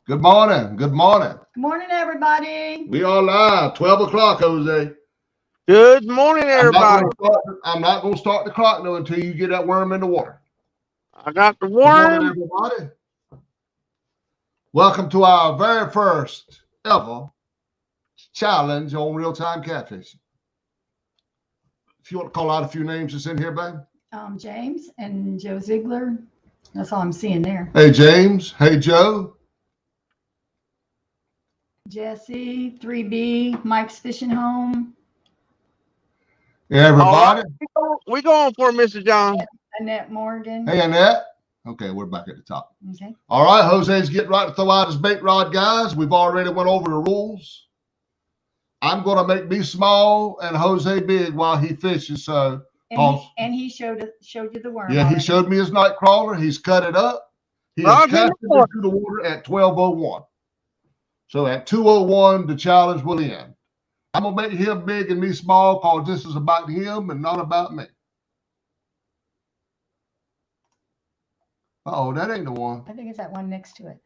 Good morning. Good morning. Good morning, everybody. We are live. 12 o'clock, Jose. Good morning, everybody. I'm not going to start the clock though until you get that worm in the water. I got the Good morning, worm. everybody. Welcome to our very first ever challenge on real-time catfishing. If you want to call out a few names that's in here, babe. James and Joe Ziegler. That's all I'm seeing there. Hey, James. Hey, Joe. Jesse, 3B, Mike's Fishing Home. Yeah, everybody. Right. We going for it, Mr. John. Annette Morgan. Hey, Annette. Okay, we're back at the top. Okay. All right, Jose's getting right to throw out his bait rod, guys. We've already went over the rules. I'm going to make me small and Jose big while he fishes. So, he showed you the worm. Yeah, already. he showed me his night crawler. He's cut it up. He has casted it into the water at 12:01. So at 2:01, the challenge will end. I'm going to make him big and me small because this is about him and not about me. Uh-oh, that ain't the one. I think it's that one next to it.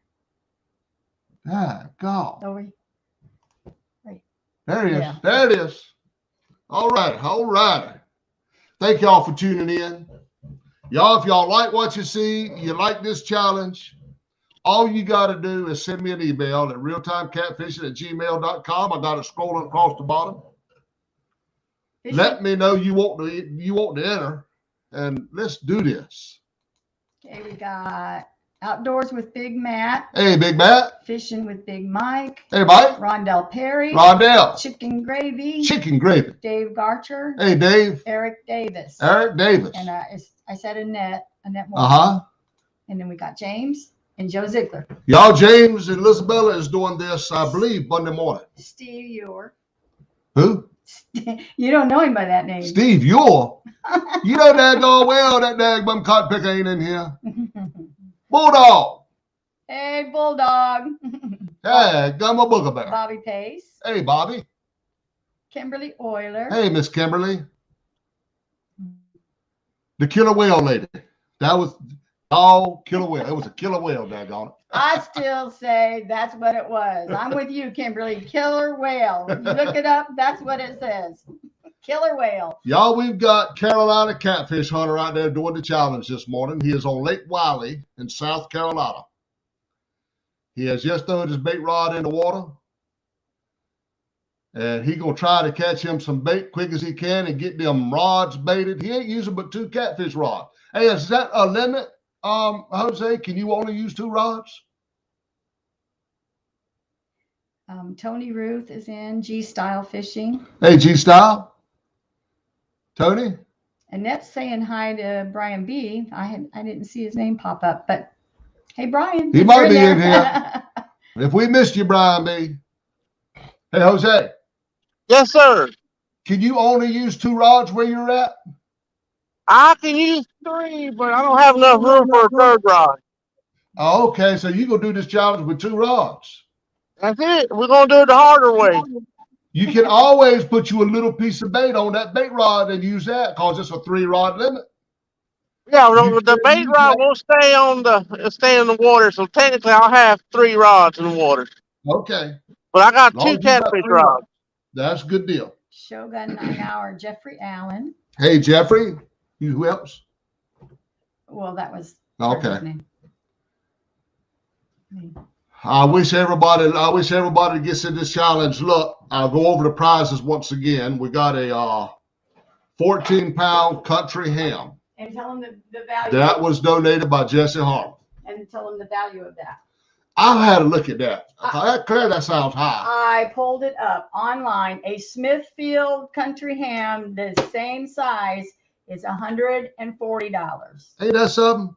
God. Over. Right. There it is. Yeah. There it is. All right. All right. Thank y'all for tuning in. Y'all, if y'all like what you see, you like this challenge, all you got to do is send me an email at realtimecatfishing@gmail.com. I got it scrolling across the bottom. Let me know you want to enter, and let's do this. Okay, we got Outdoors with Big Matt. Hey, Big Matt. Fishing with Big Mike. Hey, Mike. Rondell Perry. Rondell. Chicken Gravy. Chicken Gravy. Dave Garcher. Hey, Dave. Eric Davis. Eric Davis. And I said Annette Morgan. Uh-huh. And then we got James and Joe Ziegler. Y'all, James and Elizabeth is doing this, I believe, Monday morning. Steve Ewer. Who? You don't know him by that name. Steve Ewer. You know that going well, that daggum cod picker ain't in here. Bulldog. Hey, Bulldog. Hey, Gumma Booger Bear. Bobby Pace. Hey, Bobby. Kimberly Euler. Hey, Miss Kimberly. The killer whale lady. That was killer whale. It was a killer whale, daggone it. I still say that's what it was. I'm with you, Kimberly. Killer whale. You look it up, that's what it says. Killer whale. Y'all, we've got Carolina catfish hunter out there doing the challenge this morning. He is on Lake Wiley in South Carolina. He has just thrown his bait rod in the water. And he going to try to catch him some bait quick as he can and get them rods baited. He ain't using but 2 catfish rods. Hey, is that a limit, Jose? Can you only use 2 rods? Tony Ruth is in G-Style Fishing. Hey, G-Style. Tony? Annette's saying hi to Brian B. I didn't see his name pop up, but hey, Brian. He might be in here. If we missed you, Brian B. Hey, Jose. Yes, sir. Can you only use 2 rods where you're at? I can use 3, but I don't have enough room for a 3rd rod. Oh, okay, so you going to do this challenge with 2 rods. That's it. We're going to do it the harder way. You can always put you a little piece of bait on that bait rod and use that because it's a 3-rod limit. Yeah, the bait rod will stay in the water, so technically I'll have 3 rods in the water. Okay. But I got 2 catfish rods. That's a good deal. Shogun 9 Hour, Jeffrey Allen. Hey, Jeffrey. Who else? Well, that was okay. Name. I wish everybody gets in this challenge. Look, I'll go over the prizes once again. We got a 14-pound country ham. And tell them the value. That was donated by Jesse Harmon. And tell them the value of that. I had to look at that. That sounds high. I pulled it up online. A Smithfield country ham, the same size, is $140. Ain't that something?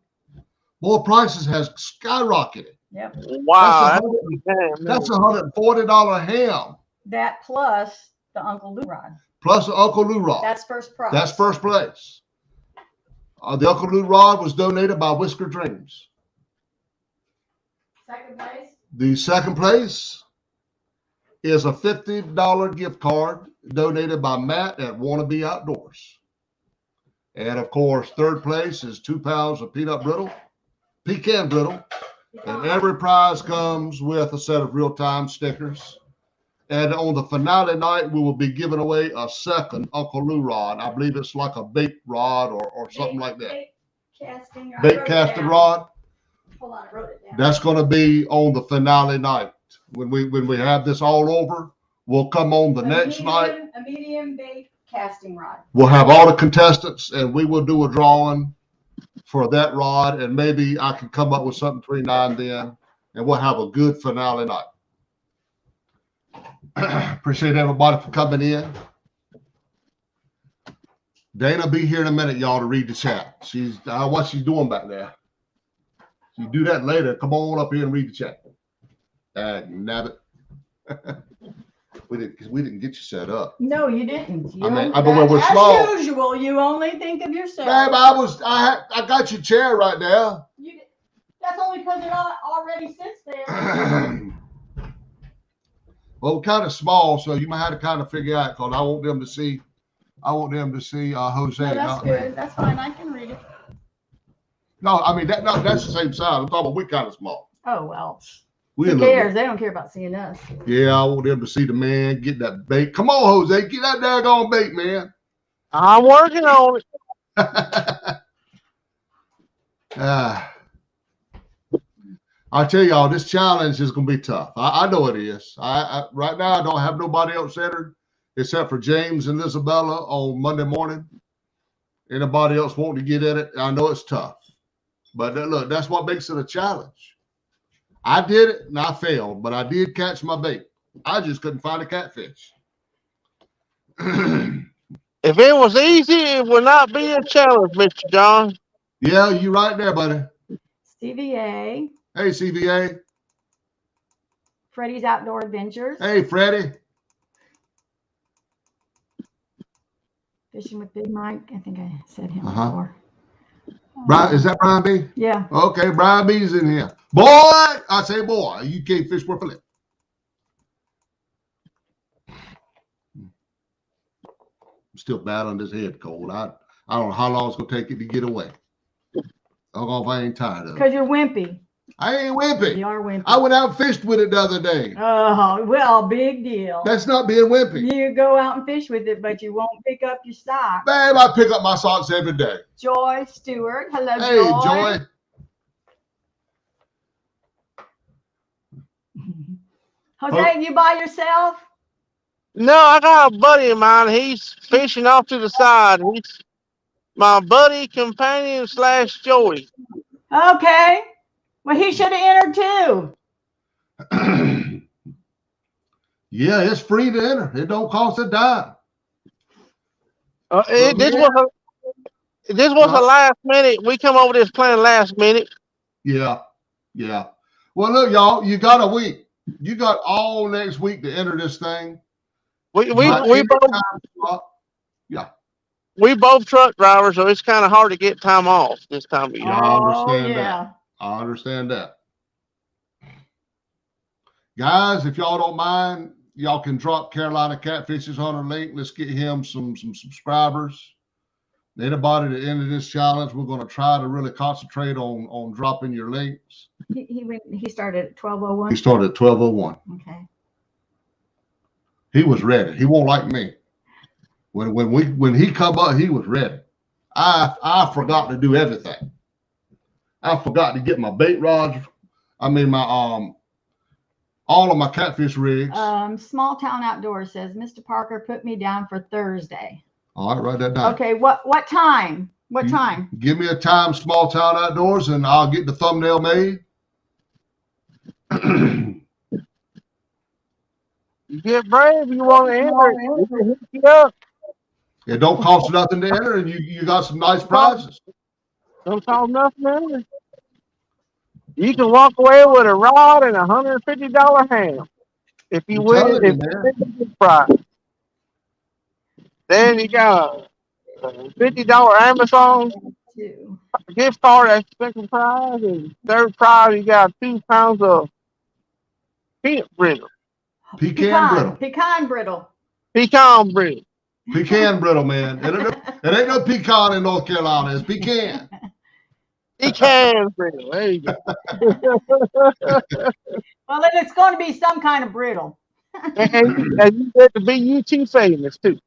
Boy, prices has skyrocketed. Yep. Wow. That's a $140 ham. That plus the Uncle Lou rod. Plus the Uncle Lou rod. That's first prize. That's first place. The Uncle Lou rod was donated by Whisker Dreams. Second place? The second place is a $50 gift card donated by Matt at Wannabe Outdoors. And of course, third place is 2 pounds of pecan brittle. And every prize comes with a set of ReelTime stickers. And on the finale night, we will be giving away a second Uncle Lou rod. I believe it's like a bait rod or something like that. Bait casting rod. Hold on, I wrote it down. That's going to be on the finale night. When we have this all over, we'll come on the next night. A medium bait casting rod. We'll have all the contestants, and we will do a drawing for that rod, and maybe I can come up with something between now and then, and we'll have a good finale night. Appreciate everybody for coming in. Dana be here in a minute, y'all, to read the chat. She's what she's doing back there. You do that later. Come on up here and read the chat. Nabbit. we didn't get you set up. No, you didn't. I mean, we're small. As usual, you only think of yourself. Babe, I got your chair right there. That's only because it already sits there. Well, we're kind of small, so you might have to kind of figure out, because I want them to see. Jose. No, that's good. That's fine. I can read it. No, I mean that's the same size. I'm talking about we're kind of small. Oh well. Who cares? They don't care about seeing us. Yeah, I want them to see the man get that bait. Come on, Jose, get that daggone bait, man. I'm working on it. I tell y'all, this challenge is gonna be tough. I know it is. I right now I don't have nobody else entered except for James and Isabella on Monday morning. Anybody else wanting to get in it? I know it's tough, but look, that's what makes it a challenge. I did it and I failed, but I did catch my bait. I just couldn't find a catfish. If it was easy, it would not be a challenge, Mr. John. Yeah, you right there, buddy. CVA. Hey, CVA. Freddie's Outdoor Adventures. Hey, Freddie. Fishing with Big Mike. I think I said him before. Brian, is that Brian B? Yeah. Okay, Brian B's in here. Boy, I say boy, you can't fish worth a lick. I'm still battling this head cold. I don't know how long it's gonna take it to get away. I don't know if I ain't tired of it. Because you're wimpy. I ain't wimpy. You are wimpy. I went out and fished with it the other day. Oh, well, big deal. That's not being wimpy. You go out and fish with it, but you won't pick up your socks. Babe, I pick up my socks every day. Joy Stewart. Hello, hey, Joy. Jose, you by yourself? No, I got a buddy of mine. He's fishing off to the side. He's my buddy, companion / Joey. Okay. Well, he should have entered too. Yeah, it's free to enter. It don't cost a dime. This was a last minute. We come over this plan last minute. Yeah. Well, look, y'all, you got a week. You got all next week to enter this thing. We both truck drivers, so it's kind of hard to get time off this time of year. I understand that. Guys, if y'all don't mind, y'all can drop Carolina Catfish's on a link. Let's get him some subscribers. Anybody that entered this challenge, we're going to try to really concentrate on dropping your links. He started at 12:01. He started at 12:01. Okay. He was ready. He won't like me. When he come up, he was ready. I forgot to do everything. I forgot to get my bait rods. I mean my all of my catfish rigs. Small Town Outdoors says, Mr. Parker, put me down for Thursday. All right, write that down. Okay, what time? What time? Give me a time, Small Town Outdoors, and I'll get the thumbnail made. You get brave, you want to enter. Hit up. It don't cost nothing to enter, and you got some nice prizes. Don't cost nothing to enter. You can walk away with a rod and $150 ham if you win. It's a big prize. Then you got a $50 Amazon gift card. That's the second prize, and third prize you got 2 pounds of peanut brittle. Pecan brittle. Pecan brittle, man. It ain't no pecan in North Carolina. It's pecan. Pecan brittle. There you go. Well, then it's going to be some kind of brittle. And you get to be UT famous too.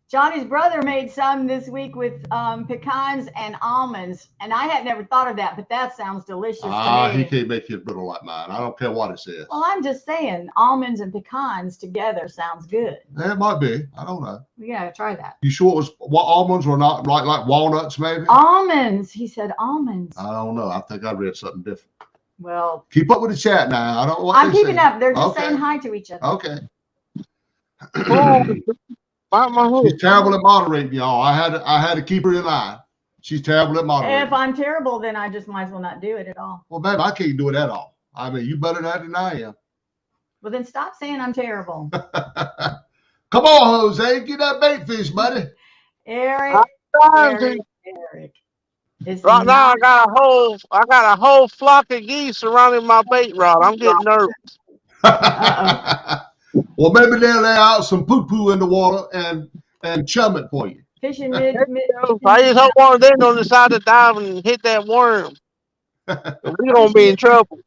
Johnny's brother made some this week with pecans and almonds, and I had never thought of that, but that sounds delicious to me. He can't make his brittle like mine. I don't care what it says. Well, I'm just saying, almonds and pecans together sounds good. It might be. I don't know. We gotta try that. You sure it was what almonds were not like walnuts, maybe? Almonds. He said almonds. I don't know. I think I read something different. Well, keep up with the chat now. I don't know what I'm keeping up. They're just saying hi to each other. Okay. She's terrible at moderating, y'all. I had to keep her in line. She's terrible at moderating. If I'm terrible, then I just might as well not do it at all. Well, babe, I can't do it at all. I mean, you better not than I am. Well, then stop saying I'm terrible. Come on, Jose, get that bait fish, buddy. Eric. Right now, I got a whole flock of geese surrounding my bait rod. I'm getting nervous. Well, maybe they'll lay out some poo-poo in the water and chum it for you. Fishing I just hope one of them don't decide to dive and hit that worm. We're gonna be in trouble.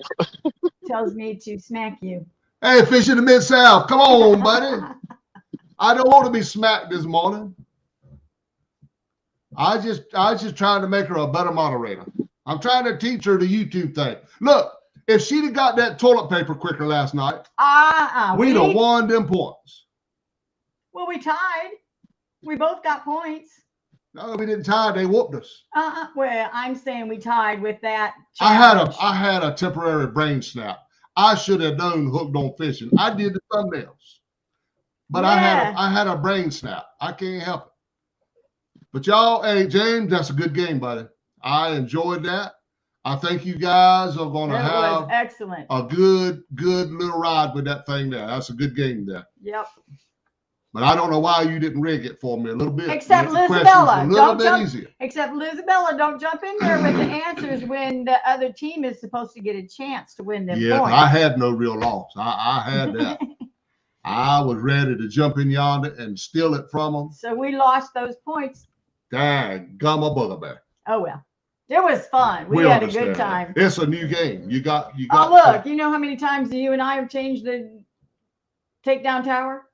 Tells me to smack you. Hey, fish in the Mid-South, come on, buddy. I don't want to be smacked this morning. I just trying to make her a better moderator. I'm trying to teach her the YouTube thing. Look, if she'd have got that toilet paper quicker last night, we'd have won them points. Well, we tied. We both got points. No, we didn't tie. They whooped us. Well, I'm saying we tied with that challenge. I had a temporary brain snap. I should have known hooked on fishing. I did the thumbnails, but yeah. I had a brain snap. I can't help it. But y'all, hey James, that's a good game, buddy. I enjoyed that. I think you guys are going to have excellent. A good little ride with that thing there. That's a good game there. Yep. But I don't know why you didn't rig it for me a little bit. Except Lizabella, Except Lizabella, don't jump in there with the answers when the other team is supposed to get a chance to win them points. Yeah, I had no real loss. I had that. I was ready to jump in yonder and steal it from them. So we lost those points. Dang, gum a buggerbear. Oh well. It was fun. We had a good time. It's a new game. You got. Oh look, you know how many times you and I have changed the takedown tower?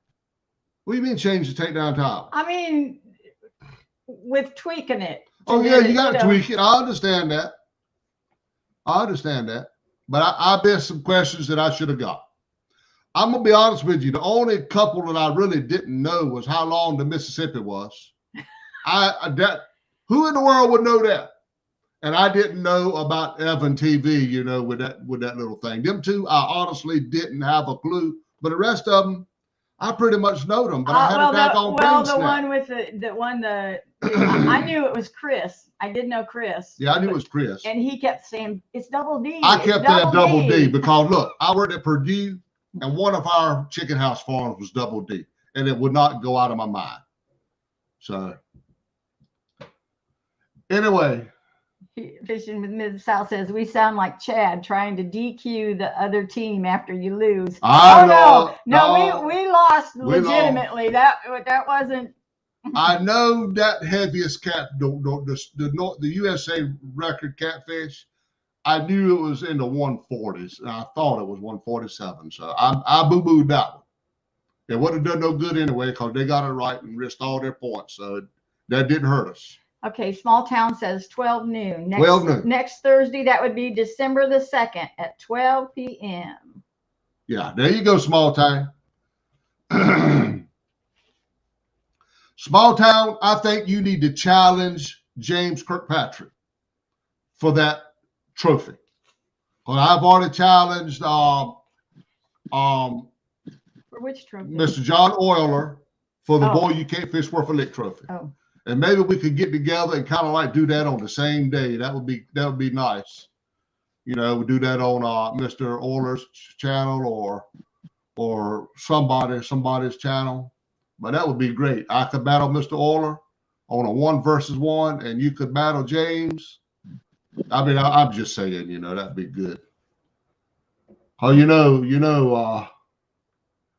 What do you mean change the takedown tower? I mean, with tweaking it. Oh yeah, you got to tweak it. I understand that. But I missed some questions that I should have got. I'm gonna be honest with you. The only couple that I really didn't know was how long the Mississippi was. Who in the world would know that? And I didn't know about Evan TV, you know, with that little thing. Them two, I honestly didn't have a clue. But the rest of them, I pretty much know them. But I had a back on brain snap. One with I knew it was Chris. I did know Chris. Yeah, I knew it was Chris. And he kept saying, it's double D. I kept that double D because look, I worked at Purdue and one of our chicken house farms was double D. And it would not go out of my mind. So anyway. Fishing with Ms. South says we sound like Chad trying to DQ the other team after you lose. No, we lost legitimately. That wasn't. I know that heaviest cat, the USA record catfish. I knew it was in the 140s, and I thought it was 147. So I boo-booed that one. It wouldn't have done no good anyway because they got it right and risked all their points. So that didn't hurt us. Okay, Small Town says 12 noon. 12 noon. Next Thursday, that would be December the 2nd at 12 p.m. Yeah, there you go, Small Town. Small Town, I think you need to challenge James Kirkpatrick for that trophy. Well, I've already challenged for which trophy? Mr. John Euler for the Boy You Can't Fish Worth a Lick trophy. Oh. And maybe we could get together and kind of like do that on the same day. That would be nice. You know, we do that on Mr. Euler's channel or somebody's channel. But that would be great. I could battle Mr. Euler on a 1-versus-1, and you could battle James. I mean, I'm just saying, you know, that'd be good. Oh, you know,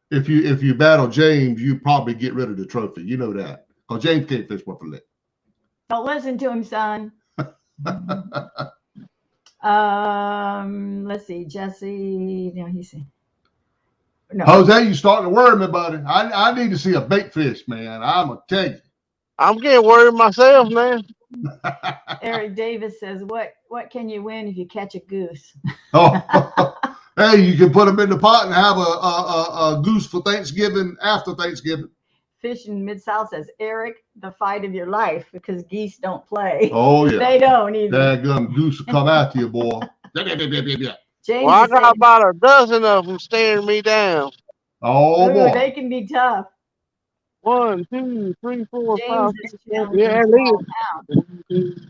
if you battle James, you probably get rid of the trophy. You know that. Because James can't fish worth a lick. Don't listen to him, son. Let's see, Jesse. No, he's no. Jose, you starting to worry me, buddy. I need to see a bait fish, man. I'm gonna tell you. I'm getting worried myself, man. Eric Davis says, "What can you win if you catch a goose?" Oh, hey, you can put them in the pot and have a goose for Thanksgiving after Thanksgiving. Fish in Mid-South says, Eric, the fight of your life, because geese don't play. Oh, yeah. They don't either. That gun goose will come after you, boy. James well, I got about a dozen of them staring me down. Oh, boy. They can be tough. 1, 2, 3, 4, James 5, 6, 7. Yeah,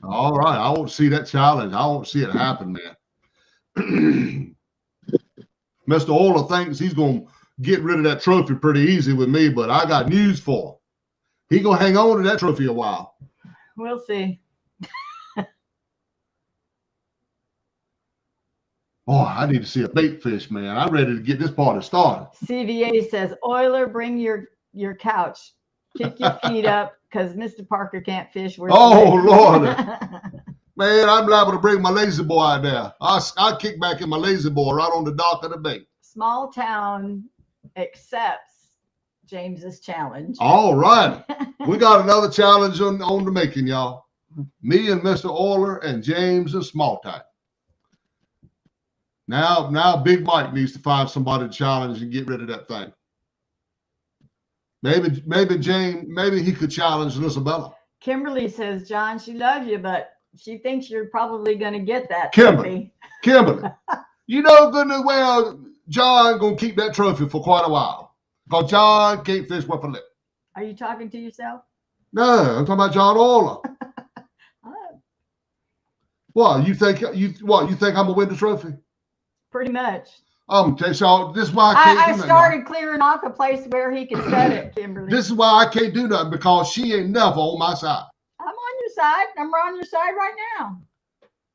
all right. I won't see that challenge. I won't see it happen, man. Mr. Ola thinks he's going to get rid of that trophy pretty easy with me, but I got news for him. He going to hang on to that trophy a while. We'll see. Boy, I need to see a bait fish, man. I'm ready to get this party started. CVA says, Euler, bring your couch. Kick your feet up, because Mr. Parker can't fish. Oh, Lord. Man, I'm liable to bring my lazy boy out there. I'll kick back in my lazy boy right on the dock of the bay. Small town accepts James's challenge. All right. We got another challenge on the making, y'all. Me and Mr. Euler and James and Small Town. Now Big Mike needs to find somebody to challenge and get rid of that thing. Maybe James, maybe he could challenge Isabella. Kimberly says, John, she loves you, but she thinks you're probably going to get that Kimberly, you know good and well John going to keep that trophy for quite a while. Because John can't fish worth a lick. Are you talking to yourself? No, I'm talking about John Euler. What, you think I'm gonna win the trophy? Pretty much. So this is why I started clearing off a place where he could set it, Kimberly. This is why I can't do nothing, because she ain't never on my side. I'm on your side. I'm on your side right now.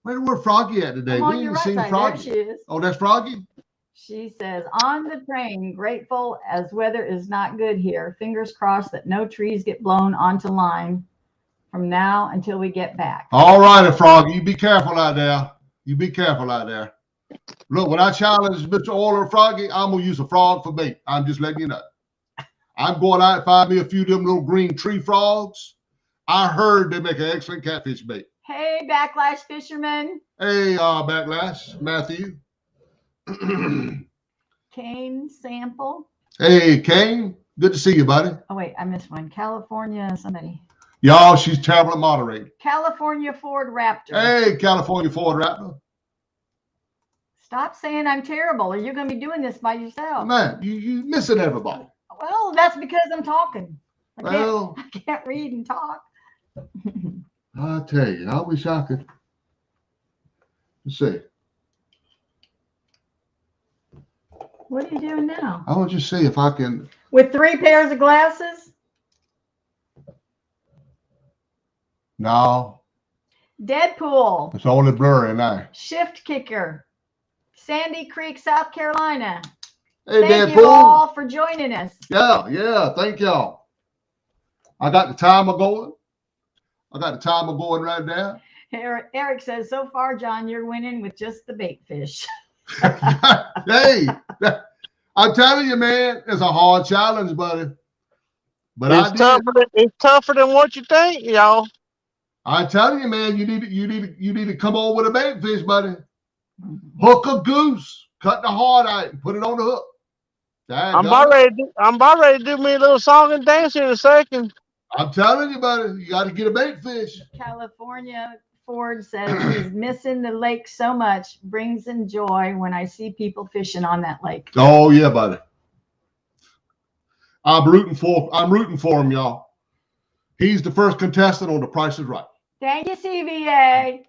Where Froggy at today? We ain't seen Froggy. There she is. Oh, that's Froggy? She says, on the train, grateful as weather is not good here. Fingers crossed that no trees get blown onto line from now until we get back. All righty, Froggy. You be careful out there. You be careful out there. Look, when I challenge Mr. Euler Froggy, I'm going to use a frog for bait. I'm just letting you know. I'm going out and find me a few of them little green tree frogs. I heard they make an excellent catfish bait. Hey, Backlash Fisherman. Hey, Backlash, Matthew. Kane Sample. Hey, Kane. Good to see you, buddy. Oh, wait, I missed one. California somebody. Y'all, she's terrible at moderating. California Ford Raptor. Hey, California Ford Raptor. Stop saying I'm terrible, or you're going to be doing this by yourself. Man, you missing everybody. Well, that's because I'm talking. I can't read and talk. I tell you, I wish I could. Let's see. What are you doing now? I want to just see if I can. With 3 pairs of glasses? No. Deadpool. It's only blurry now. Shift Kicker. Sandy Creek, South Carolina. Hey, Thank you all for joining us. Yeah. Thank y'all. I got the timer going. Right there. Eric says, so far, John, you're winning with just the bait fish. Hey, I'm telling you, man, it's a hard challenge, buddy. But it's tougher than what you think, y'all. I'm telling you, man, you need to come on with a bait fish, buddy. Hook a goose, cut the heart out, and put it on the hook. I'm about ready to do me a little song and dance in a second. I'm telling you, buddy, you got to get a bait fish. California Ford says he's missing the lake so much, brings in joy when I see people fishing on that lake. Oh yeah, buddy. I'm rooting for him, y'all. He's the first contestant on The Price is Right. Thank you, CVA.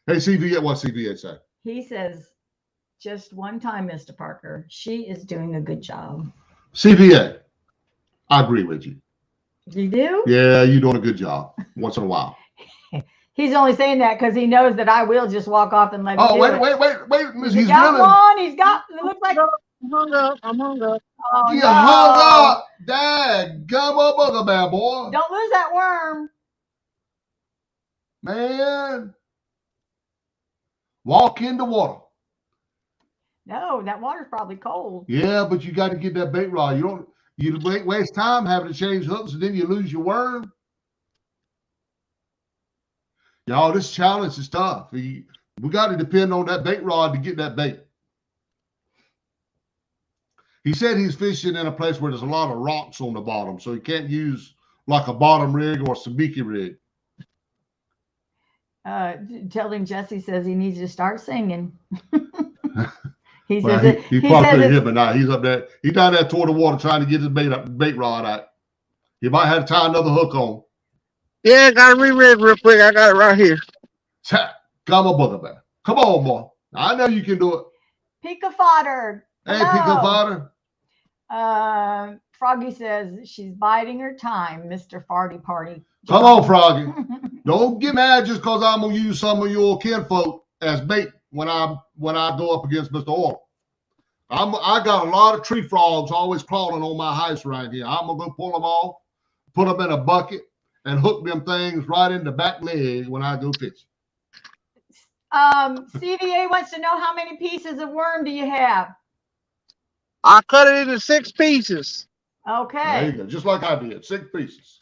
Hey, CVA, what CVA say? He says, just one time, Mr. Parker. She is doing a good job. CVA, I agree with you. You do? Yeah, you're doing a good job once in a while. He's only saying that because he knows that I will just walk off and let him do it. Wait. He's got one. He's got, it looks like. I'm hung up. Oh, you hung up. Dad, gumbo booger, bad boy. Don't lose that worm. Man. Walk in the water. No, that water's probably cold. Yeah, but you got to get that bait rod. You waste time having to change hooks, and then you lose your worm. Y'all, this challenge is tough. We got to depend on that bait rod to get that bait. He said he's fishing in a place where there's a lot of rocks on the bottom, so he can't use like a bottom rig or a sabiki rig. Tell him Jesse says he needs to start singing. He well, says he probably couldn't hear me now. He's up there. He's down there toward the water trying to get his bait rod out. He might have to tie another hook on. Yeah, I got to reread real quick. I got it right here. Come on, brother man. Come on, boy. I know you can do it. Pika fodder. Hey, Pika fodder. Froggy says she's biding her time, Mr. Farty Party. Come on, Froggy. Don't get mad just because I'm gonna use some of your kinfolk as bait when I go up against Mr. Oil. I got a lot of tree frogs always crawling on my house right here. I'm gonna go pull them off, put them in a bucket, and hook them things right in the back leg when I go fishing. CVA wants to know how many pieces of worm do you have? I cut it into 6 pieces. Okay. There you go. Just like I did, 6 pieces.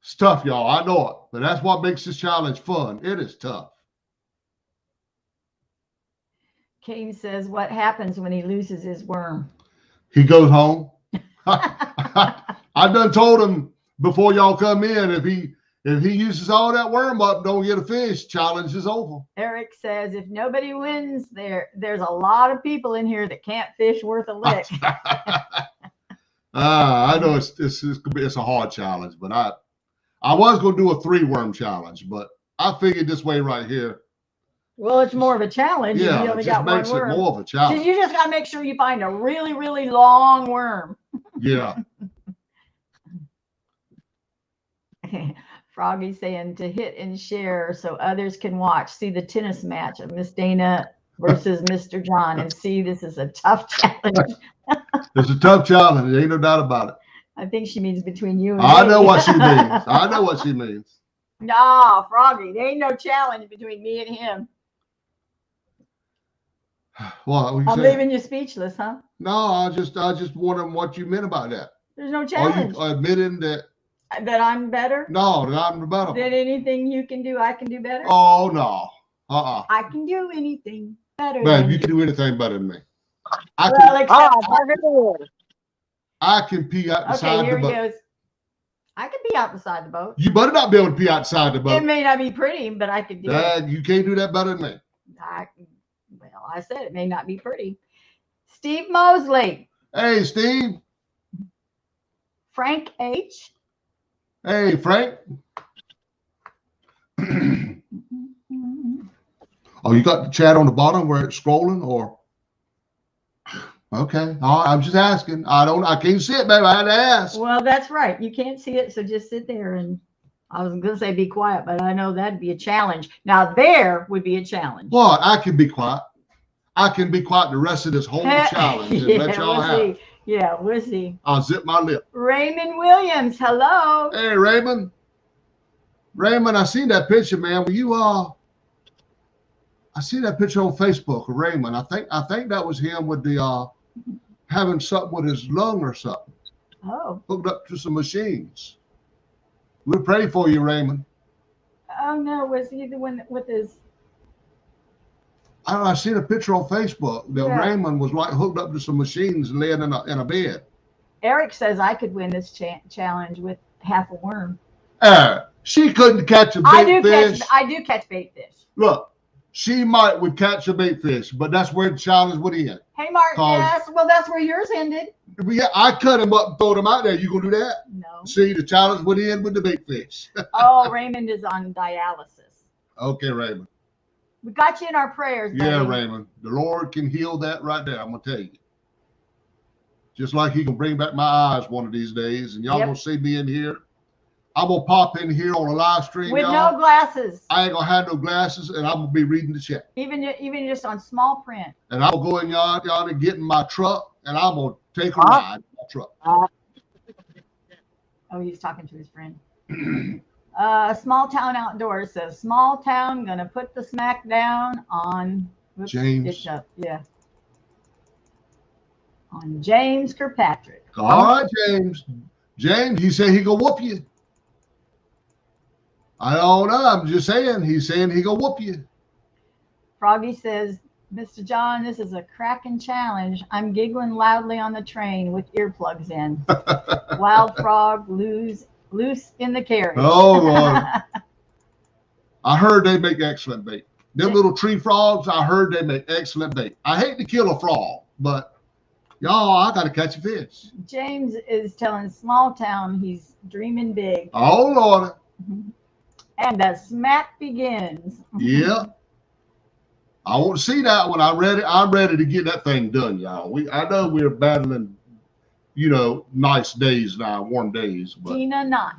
It's tough, y'all. I know it, but that's what makes this challenge fun. It is tough. Kane says, what happens when he loses his worm? He goes home. I done told him before y'all come in, if he uses all that worm up, don't get a fish, challenge is over. Eric says, if nobody wins, there's a lot of people in here that can't fish worth a lick. I know it's a hard challenge, but I was going to do a 3-worm challenge, but I figured this way right here. Well, it's more of a challenge. Yeah, you only it just got makes one worm. it more of a challenge. So you just got to make sure you find a really, really long worm. Yeah. Froggy saying to hit and share so others can watch. See the tennis match of Miss Dana versus Mr. John and see this is a tough challenge. It's a tough challenge. There ain't no doubt about it. I think she means between you and me. I know what she means. I know what she means. No, Froggy, there ain't no challenge between me and him. What I'm leaving you speechless, huh? No, I just wondering what you meant about that. There's no challenge. Are you admitting that I'm better? No, that I'm better. That anything you can do, I can do better? Oh no. I can do anything better. Man, you can do anything better than me. I can pee out the side of the boat. Okay, here he goes. I can pee out beside the boat. You better not be able to pee outside the boat. It may not be pretty, but I could do it. You can't do that better than me. I said it may not be pretty. Steve Mosley. Hey, Steve. Frank H. Hey, Frank. Oh, you got the chat on the bottom where it's scrolling, or? Okay. All right, I'm just asking. I can't see it, baby. I had to ask. Well, that's right. You can't see it, so just sit there and I was going to say be quiet, but I know that'd be a challenge. Now, there would be a challenge. What? I can be quiet. I can be quiet the rest of this whole challenge and let y'all have. Yeah, we'll see. I'll zip my lip. Raymond Williams, hello. Hey, Raymond. Raymond, I seen that picture, man. Were you I seen that picture on Facebook of Raymond. I think that was him with the having something with his lung or something. Oh. Hooked up to some machines. We're praying for you, Raymond. Oh no, was he the one with his? I don't know, I seen a picture on Facebook that Raymond was like hooked up to some machines and laying in a bed. Eric says I could win this challenge with half a worm. She couldn't catch a bait fish. I do catch bait fish. Look, she would catch a bait fish, but that's where the challenge would end. Hey, Mark, yes, well, that's where yours ended. Yeah, I cut him up and throw him out there. You gonna do that? No. See, the challenge would end with the bait fish. Oh, Raymond is on dialysis. Okay, Raymond. We got you in our prayers, buddy. Yeah, Raymond. The Lord can heal that right there. I'm gonna tell you. Just like He can bring back my eyes one of these days, and y'all gonna see me in here. I'm gonna pop in here on a live stream with no glasses. I ain't gonna have no glasses, and I'm gonna be reading the chat. Even just on small print. And I'm gonna go in y'all and get in my truck, and I'm gonna take a ride in my truck. Oh, he's talking to his friend. Small Town Outdoors says, small town gonna put the smack down on James. Yeah. On James Kirkpatrick. All right, James. James, he said he gonna whoop you. I don't know. I'm just saying. He's saying he gonna whoop you. Froggy says, Mr. John, this is a cracking challenge. I'm giggling loudly on the train with earplugs in. Wild frog loose in the carriage. Oh, Lord. I heard they make excellent bait. Them little tree frogs, I heard they make excellent bait. I hate to kill a frog, but y'all, I got to catch a fish. James is telling Small Town he's dreaming big. Oh, Lord. And the smack begins. Yeah. I want to see that when I'm ready to get that thing done, y'all. I know we're battling, nice days now, warm days. But... Tina Knott.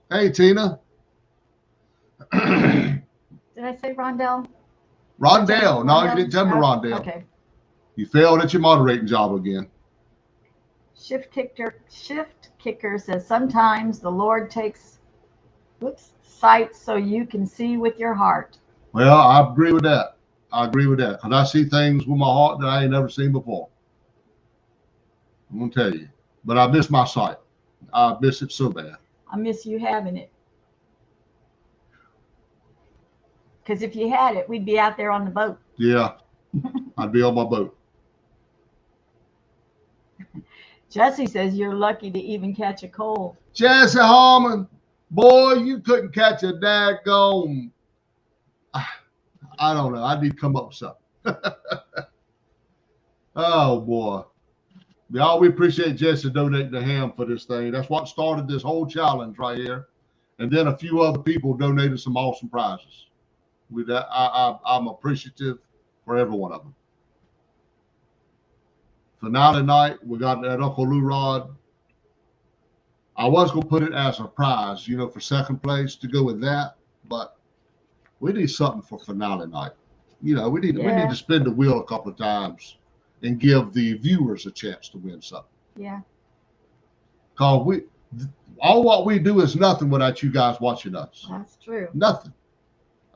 Hey, Tina. Did I say Rondell? Rondell. No, you didn't tell me Rondell. Okay. You failed at your moderating job again. Shift kicker says sometimes the Lord takes sight so you can see with your heart. Well, I agree with that. Because I see things with my heart that I ain't never seen before. I'm going to tell you. But I miss my sight. I miss it so bad. I miss you having it. Because if you had it, we'd be out there on the boat. Yeah. I'd be on my boat. Jesse says you're lucky to even catch a cold. Jesse Harmon, boy, you couldn't catch a daggone. I don't know. I need to come up with something. Oh, boy. Y'all, we appreciate Jesse donating to Ham for this thing. That's what started this whole challenge right here. And then a few other people donated some awesome prizes. With that, I'm appreciative for every one of them. Finale night, we got that Uncle Lou rod. I was going to put it as a prize, for second place to go with that. But we need something for finale night. We need to spin the wheel a couple of times and give the viewers a chance to win something. Yeah. Because all what we do is nothing without you guys watching us. That's true. Nothing.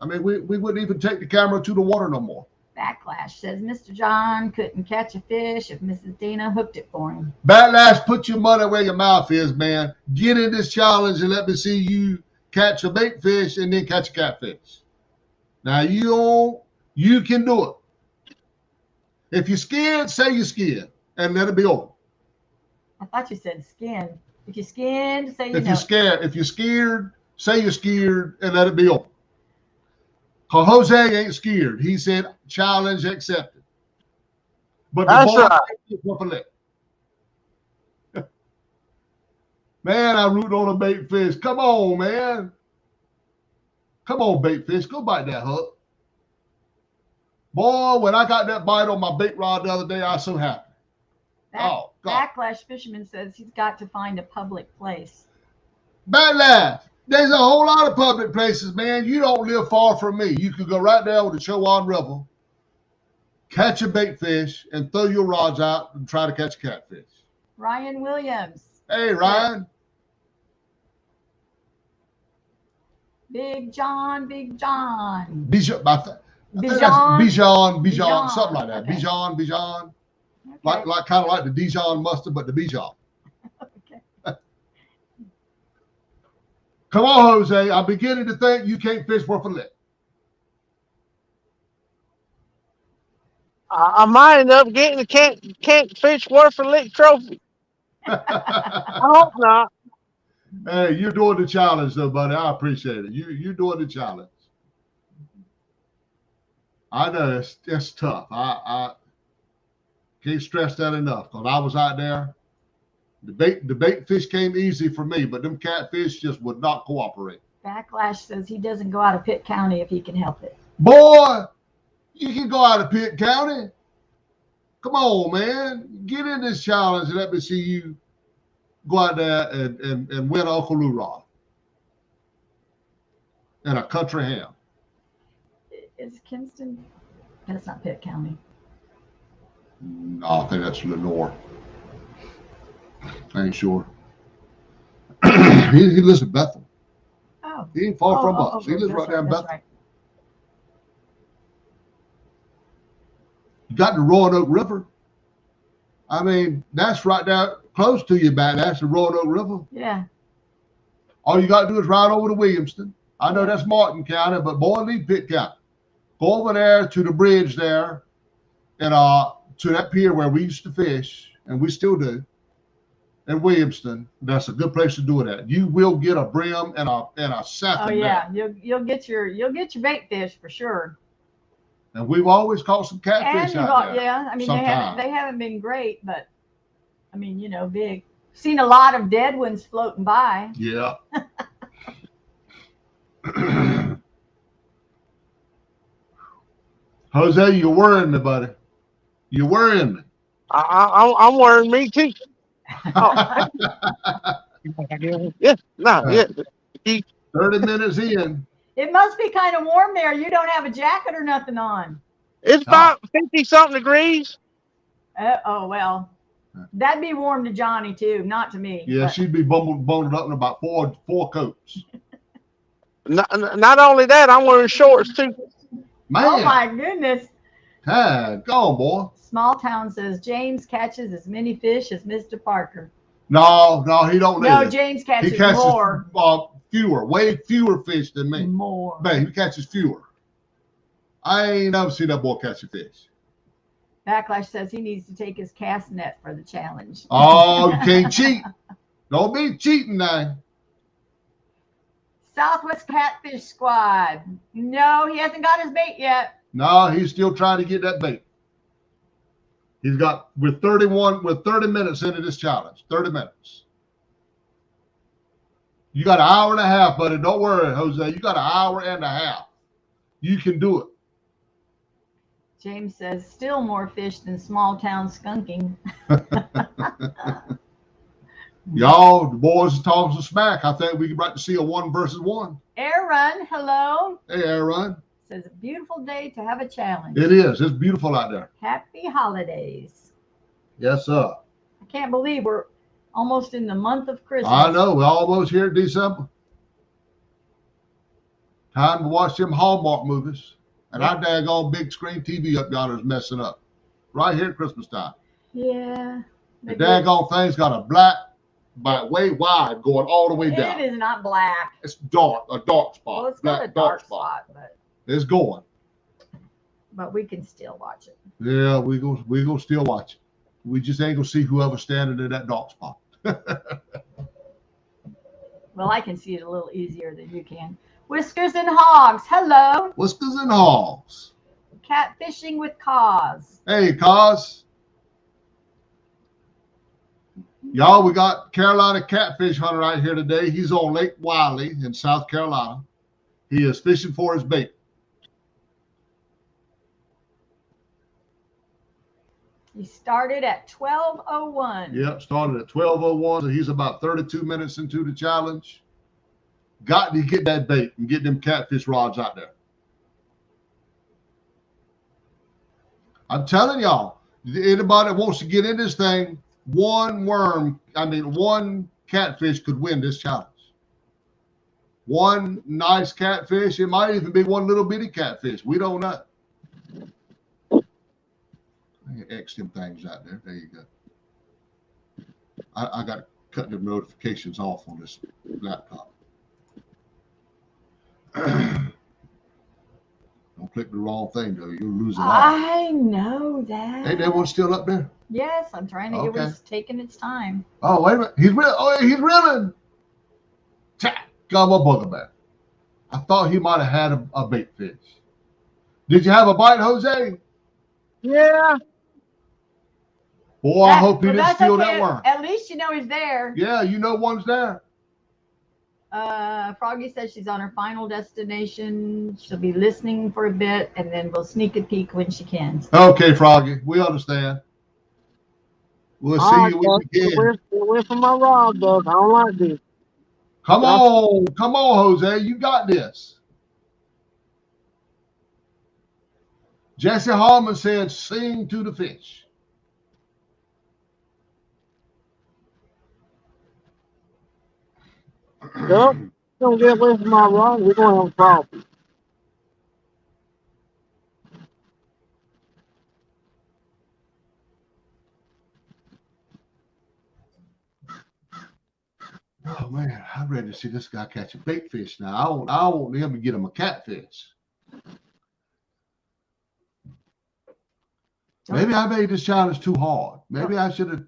I mean, we wouldn't even take the camera to the water no more. Backlash says Mr. John couldn't catch a fish if Mrs. Dina hooked it for him. Backlash, put your money where your mouth is, man. Get in this challenge and let me see you catch a bait fish and then catch a catfish. Now, you can do it. If you're scared, say you're scared and let it be over. I thought you said skin. If you're skinned, say If you're scared, say you're scared and let it be over. Because Jose ain't scared. He said, challenge accepted. But that's right. Man, I root on a bait fish. Come on, man. Come on, bait fish. Go bite that hook. Boy, when I got that bite on my bait rod the other day, I was so happy. God. Backlash Fisherman says he's got to find a public place. Backlash. There's a whole lot of public places, man. You don't live far from me. You could go right there with the Chowan River, catch a bait fish, and throw your rods out and try to catch a catfish. Ryan Williams. Hey, Ryan. Big John. Bijan, something like that. Okay. Bijan. Okay. Like kind of like the Dijon mustard, but the Bijan. Okay. Come on, Jose. I'm beginning to think you can't fish worth a lick. I might end up getting a can't fish worth a lick trophy. I hope not. Hey, you're doing the challenge, though, buddy. I appreciate it. You're doing the challenge. I know it's tough. I can't stress that enough because I was out there. The bait fish came easy for me, but them catfish just would not cooperate. Backlash says he doesn't go out of Pitt County if he can help it. Boy, you can go out of Pitt County. Come on, man. Get in this challenge and let me see you go out there and win Uncle Lou rod and a country ham. Is Kinston? That's not Pitt County. No, I think that's Lenore. I ain't sure. He lives in Bethel. Oh, Oh. He ain't far from us. He lives right there in Bethel. Right. You got the Roanoke River. I mean, that's right there close to you back. That's the Roanoke River. Yeah. All you got to do is ride over to Williamston. I know that's Martin County, but boy, leave Pitt County. Go over there to the bridge there, and to that pier where we used to fish, and we still do, in Williamston. That's a good place to do it at. You will get a brim and a salmon. Oh yeah, you'll get your bait fish for sure. And we've always caught some catfish out there. Yeah, I mean they haven't been great, but I mean, you know, big. Seen a lot of dead ones floating by. Yeah. Jose, you're worrying me, buddy. You're worrying me. I'm worrying me too. Oh. Yeah, no, yeah. 30 minutes in. It must be kind of warm there. You don't have a jacket or nothing on. It's about 50-something degrees. Oh, well, that'd be warm to Johnny too, not to me. Yeah, but she'd be bundled up in about four coats. Not only that, I'm wearing shorts too. Man. Oh my goodness. Hey, go on, boy. Small Town says James catches as many fish as Mr. Parker. No, he don't. No, James catches more. Way fewer fish than me. More. Man, he catches fewer. I ain't never seen that boy catch a fish. Backlash says he needs to take his cast net for the challenge. Oh, you can't cheat. Don't be cheating now. Southwest Catfish Squad. No, he hasn't got his bait yet. No, he's still trying to get that bait. He's got with 30 minutes into this challenge. 30 minutes. You got an hour and a half, buddy. Don't worry, Jose. You got an hour and a half. You can do it. James says still more fish than small town skunking. Y'all, the boys are talking some smack. I think we could like to see a 1 versus 1. Air Run, hello. Hey, Air Run. Says a beautiful day to have a challenge. It is. It's beautiful out there. Happy holidays. Yes, sir. I can't believe we're almost in the month of Christmas. I know. We're almost here in December. Time to watch them Hallmark movies. And our daggone big screen TV up yonder is messing up. Right here at Christmas time. Yeah. The daggone thing's got a black, way wide, going all the way down. It is not black. It's dark, a dark spot. Well, it's got a dark spot, but it's going. But we can still watch it. Yeah, we go still watch it. We just ain't gonna see whoever's standing in that dark spot. Well, I can see it a little easier than you can. Whiskers and Hogs, hello. Whiskers and Hogs. Catfishing with Cause. Hey, Cause. Y'all, we got Carolina catfish hunter right here today. He's on Lake Wiley in South Carolina. He is fishing for his bait. He started at 12:01. Yep, started at 12:01. So he's about 32 minutes into the challenge. Got to get that bait and get them catfish rods out there. I'm telling y'all, anybody that wants to get in this thing, one catfish could win this challenge. One nice catfish, it might even be one little bitty catfish. We don't know. I can X them things out there. There you go. I got to cut the notifications off on this laptop. Don't click the wrong thing, though. You'll lose it all. I know that. Ain't that one still up there? Yes, I'm trying to. It was taking its time. Oh, wait a minute. He's reeling. Got my bugger back. I thought he might have had a bait fish. Did you have a bite, Jose? Yeah. Boy, I hope he didn't steal that worm. At least you know he's there. Yeah, you know one's there. Froggy says she's on her final destination. She'll be listening for a bit, and then we'll sneak a peek when she can. Okay, Froggy, we understand. We'll see you when we can. Away from my rod, dog. I don't like this. Come on, Jose, you got this. Jesse Harmon said, "Sing to the fish." Yep. Don't get away from my rod. We're going to have a problem. Oh man, I'm ready to see this guy catch a bait fish now. I want him to get him a catfish. Maybe I made this challenge too hard. Maybe I should have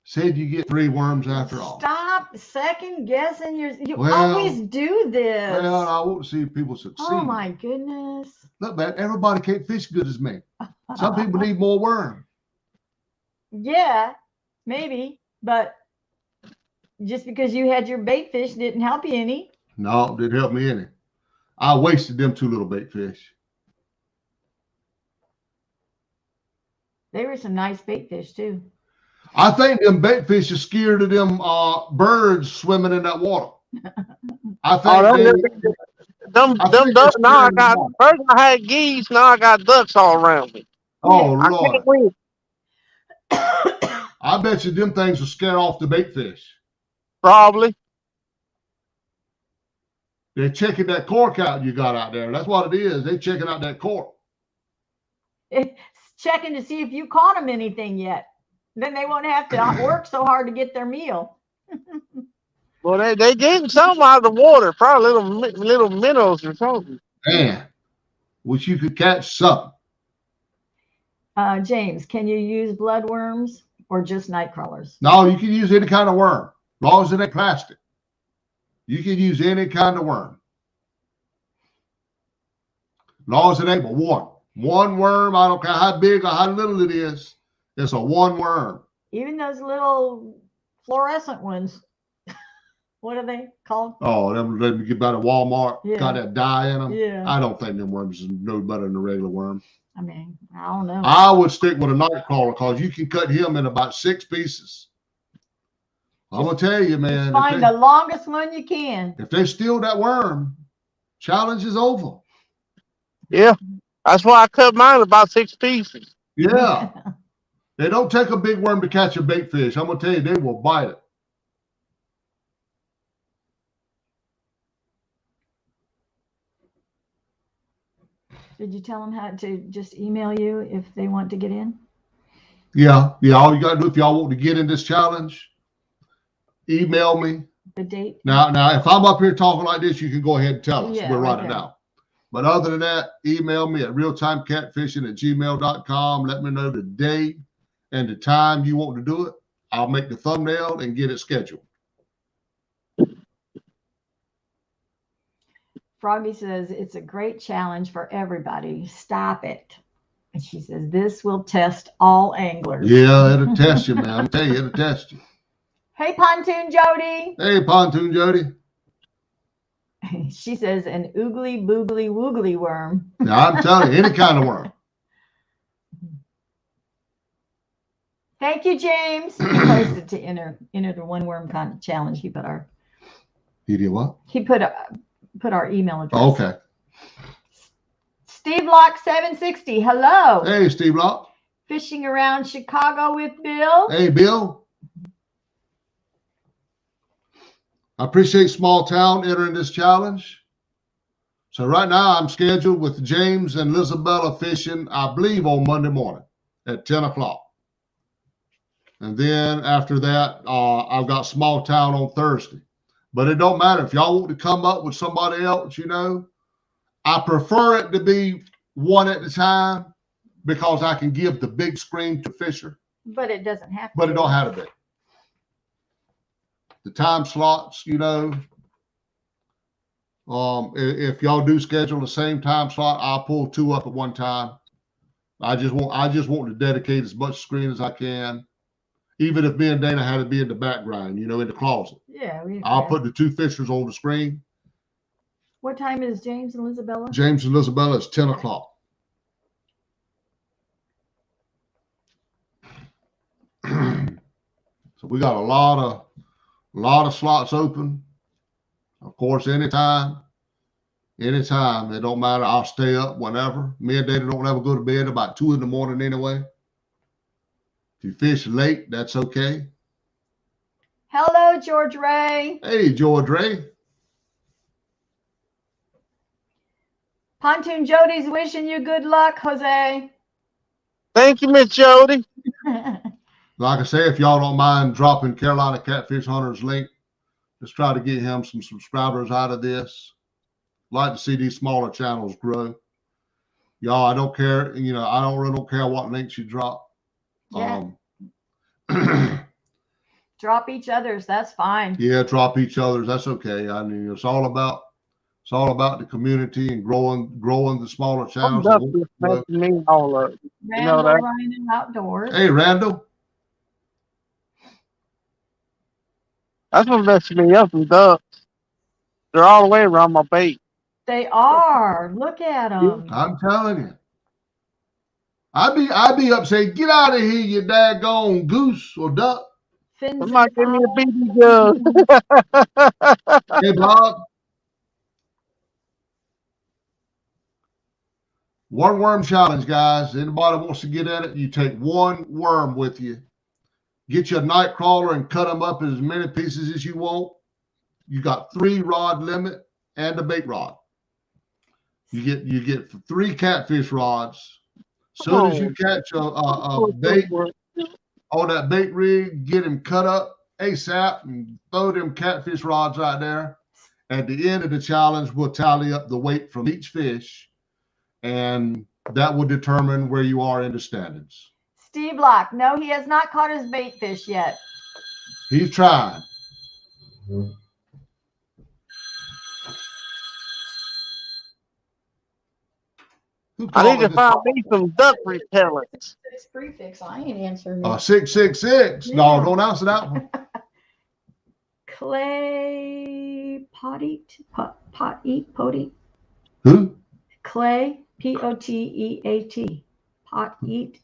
said you get 3 worms after all. Stop second guessing you always do this. Well, I want to see people succeed. Oh my goodness. Look, man, everybody can't fish good as me. Some people need more worm. Yeah, maybe, but just because you had your bait fish didn't help you any. No, it didn't help me any. I wasted them 2 little bait fish. They were some nice bait fish too. I think them bait fish are scared of them birds swimming in that water. I think them ducks. Now first I had geese. Now I got ducks all around me. Oh I Lord! can't win. I bet you them things will scare off the bait fish. Probably. They're checking that cork out you got out there. That's what it is. They're checking out that cork. It's checking to see if you caught them anything yet. Then they won't have to work so hard to get their meal. Well, they getting something out of the water. Probably little minnows or something. Man, wish you could catch something. James, can you use bloodworms or just night crawlers? No, you can use any kind of worm, as long as it ain't plastic. You can use any kind of worm. As long as it ain't but one. One worm, I don't care how big or how little it is, it's a one worm. Even those little fluorescent ones. What are they called? Oh, them you get by the Walmart, got that dye in them. Yeah. I don't think them worms is no better than a regular worm. I mean, I don't know. I would stick with a night crawler because you can cut him in about 6 pieces. I'm gonna tell you, man. Find the longest one you can. If they steal that worm, challenge is over. Yeah, that's why I cut mine about 6 pieces. Yeah. They don't take a big worm to catch a bait fish. I'm gonna tell you, they will bite it. Did you tell them how to just email you if they want to get in? Yeah. All you gotta do if y'all want to get in this challenge, email me. The date. Now, if I'm up here talking like this, you can go ahead and tell us. Yeah, we'll write it down. But other than that, email me at realtimecatfishing@gmail.com. Let me know the day and the time you want to do it. I'll make the thumbnail and get it scheduled. Froggy says, it's a great challenge for everybody. Stop it. And she says, this will test all anglers. Yeah, it'll test you, man. I'm telling you, it'll test you. Hey, Pontoon Jody. Hey, Pontoon Jody. She says, an oogly boogly woogly worm. Now, I'm telling you, any kind of worm. Thank you, James. He posted to enter the one worm challenge. He put our. He did what? He put our email address. Okay. Steve Lock 760. Hello. Hey, Steve Lock. Fishing around Chicago with Bill. Hey, Bill. I appreciate Small Town entering this challenge. So right now I'm scheduled with James and Lisabella fishing, I believe, on Monday morning at 10 o'clock. And then after that, I've got Small Town on Thursday. But it don't matter. If y'all want to come up with somebody else, I prefer it to be one at a time because I can give the big screen to Fisher. But it doesn't have to. But it don't have to be. The time slots, if y'all do schedule the same time slot, I'll pull 2 up at one time. I just want to dedicate as much screen as I can. Even if me and Dana had to be in the background, in the closet. Yeah. I'll put the 2 fishers on the screen. What time is James and Isabella? James and Isabella is 10 o'clock. So we got a lot of slots open. Of course, anytime. It don't matter. I'll stay up whenever. Me and Dana don't ever go to bed about 2 in the morning anyway. If you fish late, that's okay. Hello, George Ray. Hey, George Ray. Pontoon Jody's wishing you good luck, Jose. Thank you, Miss Jody. Like I say, if y'all don't mind dropping Carolina Catfish Hunter's link, let's try to get him some subscribers out of this. Like to see these smaller channels grow. Y'all, I don't care. You know, I really don't care what links you drop. Yeah. Drop each other's. That's fine. Yeah, drop each other's. That's okay. I mean, it's all about the community and growing the smaller channels. Me all up. You know that? Running outdoors. Hey, Randall. That's what messes me up with ducks. They're all the way around my bait. They are. Look at them. I'm telling you. I'd be up saying, get out of here, you daggone goose or duck. Somebody give me a BB gun. Hey, Bob. One worm challenge, guys. Anybody wants to get in it, you take one worm with you. Get your night crawler and cut them up in as many pieces as you want. You got 3 rod limit and a bait rod. You get 3 catfish rods. As soon as you catch a bait on that bait rig, get them cut up ASAP and throw them catfish rods right there. At the end of the challenge, we'll tally up the weight from each fish, and that will determine where you are in the standings. Steve Locke, no, he has not caught his bait fish yet. He's trying. I need to find me some duck repellents. Prefix. I ain't answering. 666. Yeah. No, don't answer that one. Clay Poteet. Who? Clay Poteat. Poteat.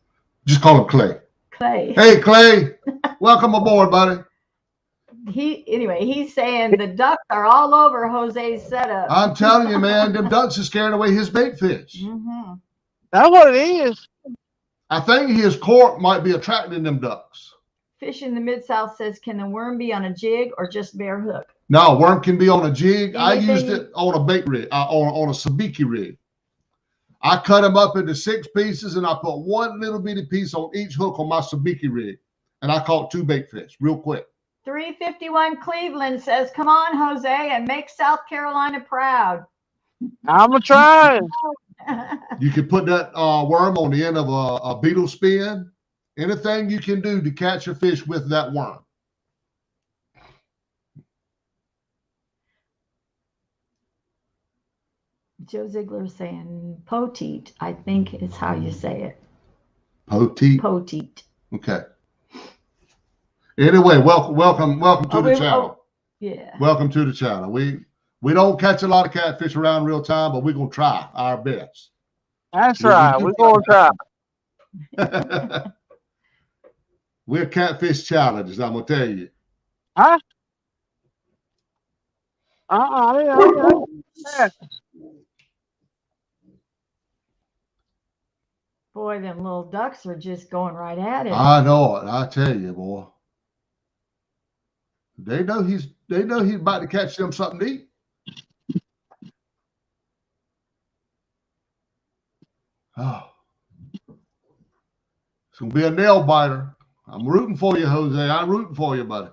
Just call him Clay. Clay. Hey, Clay. Welcome aboard, buddy. He's saying the ducks are all over Jose's setup. I'm telling you, man, them ducks are scaring away his bait fish. Mm-hmm. That's what it is. I think his cork might be attracting them ducks. Fish in the Mid-South says, can the worm be on a jig or just bare hook? No, worm can be on a jig. Anything? I used it on a bait rig, on a sabiki rig. I cut them up into 6 pieces, and I put one little bitty piece on each hook on my sabiki rig, and I caught 2 bait fish real quick. 351 Cleveland says, come on, Jose, and make South Carolina proud. I'm going to try. You can put that worm on the end of a beetle spin. Anything you can do to catch a fish with that worm. Joe Ziegler is saying poteet, I think is how you say it. Poteet? Poteet. Okay. Anyway, welcome to the channel. Yeah. Welcome to the channel. We don't catch a lot of catfish around real time, but we're going to try our best. That's right. We're going to try. We're catfish challenges, I'm going to tell you. Huh? Boy, them little ducks are just going right at it. I know it. I tell you, boy. They know he's about to catch them something to eat. Oh. It's going to be a nail biter. I'm rooting for you, Jose. I'm rooting for you, buddy.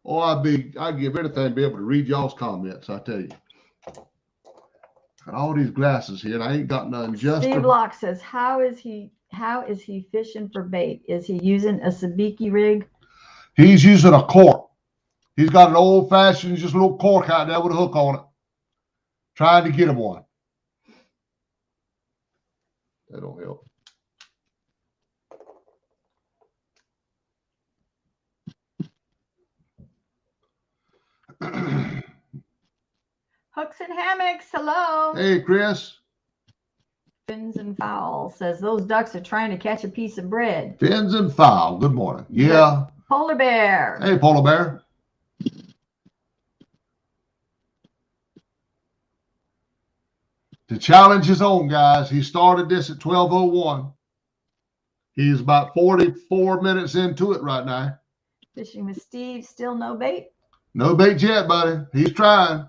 Oh, I'd give anything to be able to read y'all's comments, I tell you. Got all these glasses here, and I ain't got none just. Steve Locke says, how is he fishing for bait? Is he using a sabiki rig? He's using a cork. He's got an old-fashioned, just a little cork out there with a hook on it. Trying to get him one. That don't help. Hooks and hammocks, hello. Hey, Chris. Fins and Fowl says those ducks are trying to catch a piece of bread. Fins and Fowl, good morning. Yeah. Polar Bear. Hey, Polar Bear. The challenge is on, guys. He started this at 12:01. He's about 44 minutes into it right now. Fishing with Steve, still no bait? No bait yet, buddy. He's trying.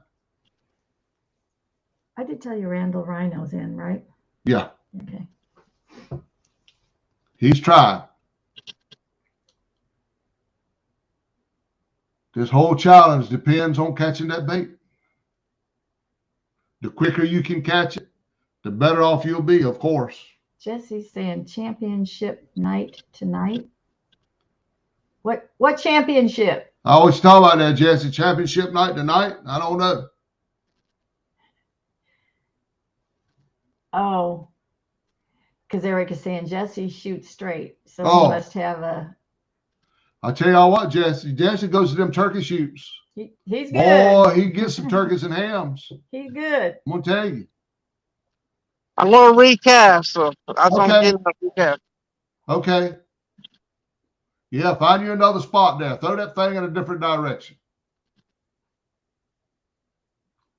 I did tell you Randall Rhino's in, right? Yeah. Okay. He's trying. This whole challenge depends on catching that bait. The quicker you can catch it, the better off you'll be, of course. Jesse's saying championship night tonight. What championship? I always talk about that, Jesse. Championship night tonight? I don't know. Oh, because Eric is saying Jesse shoots straight, so Oh. he must have a. I tell y'all what, Jesse. Jesse goes to them turkey shoots. He's good. Boy, he gets some turkeys and hams. He's good. I'm gonna tell you. I'm going to recast, so that's what I'm getting a recast. Okay. Yeah, find you another spot there. Throw that thing in a different direction.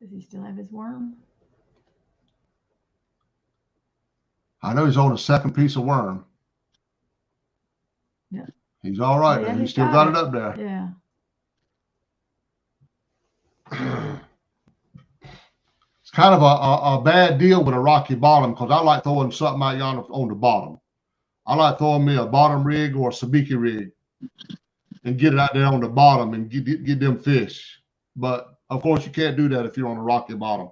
Does he still have his worm? I know he's on the second piece of worm. Yeah. He's all right. Oh, yeah, He he's still got it up there. Yeah. It's kind of a bad deal with a rocky bottom because I like throwing something out yonder on the bottom. I like throwing me a bottom rig or a sabiki rig and get it out there on the bottom and get them fish. But of course you can't do that if you're on a rocky bottom.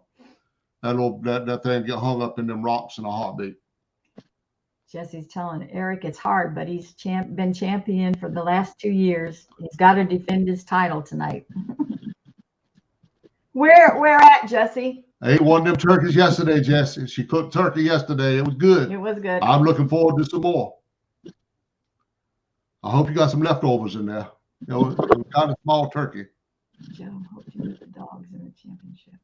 That thing get hung up in them rocks in a heartbeat. Jesse's telling Eric it's hard, but he's been champion for the last 2 years. He's got to defend his title tonight. Where at, Jesse? I ate one of them turkeys yesterday, Jesse. She cooked turkey yesterday. It was good. It was good. I'm looking forward to some more. I hope you got some leftovers in there. You know, it was kind of small turkey. Joe, hope you meet the dogs in the championship.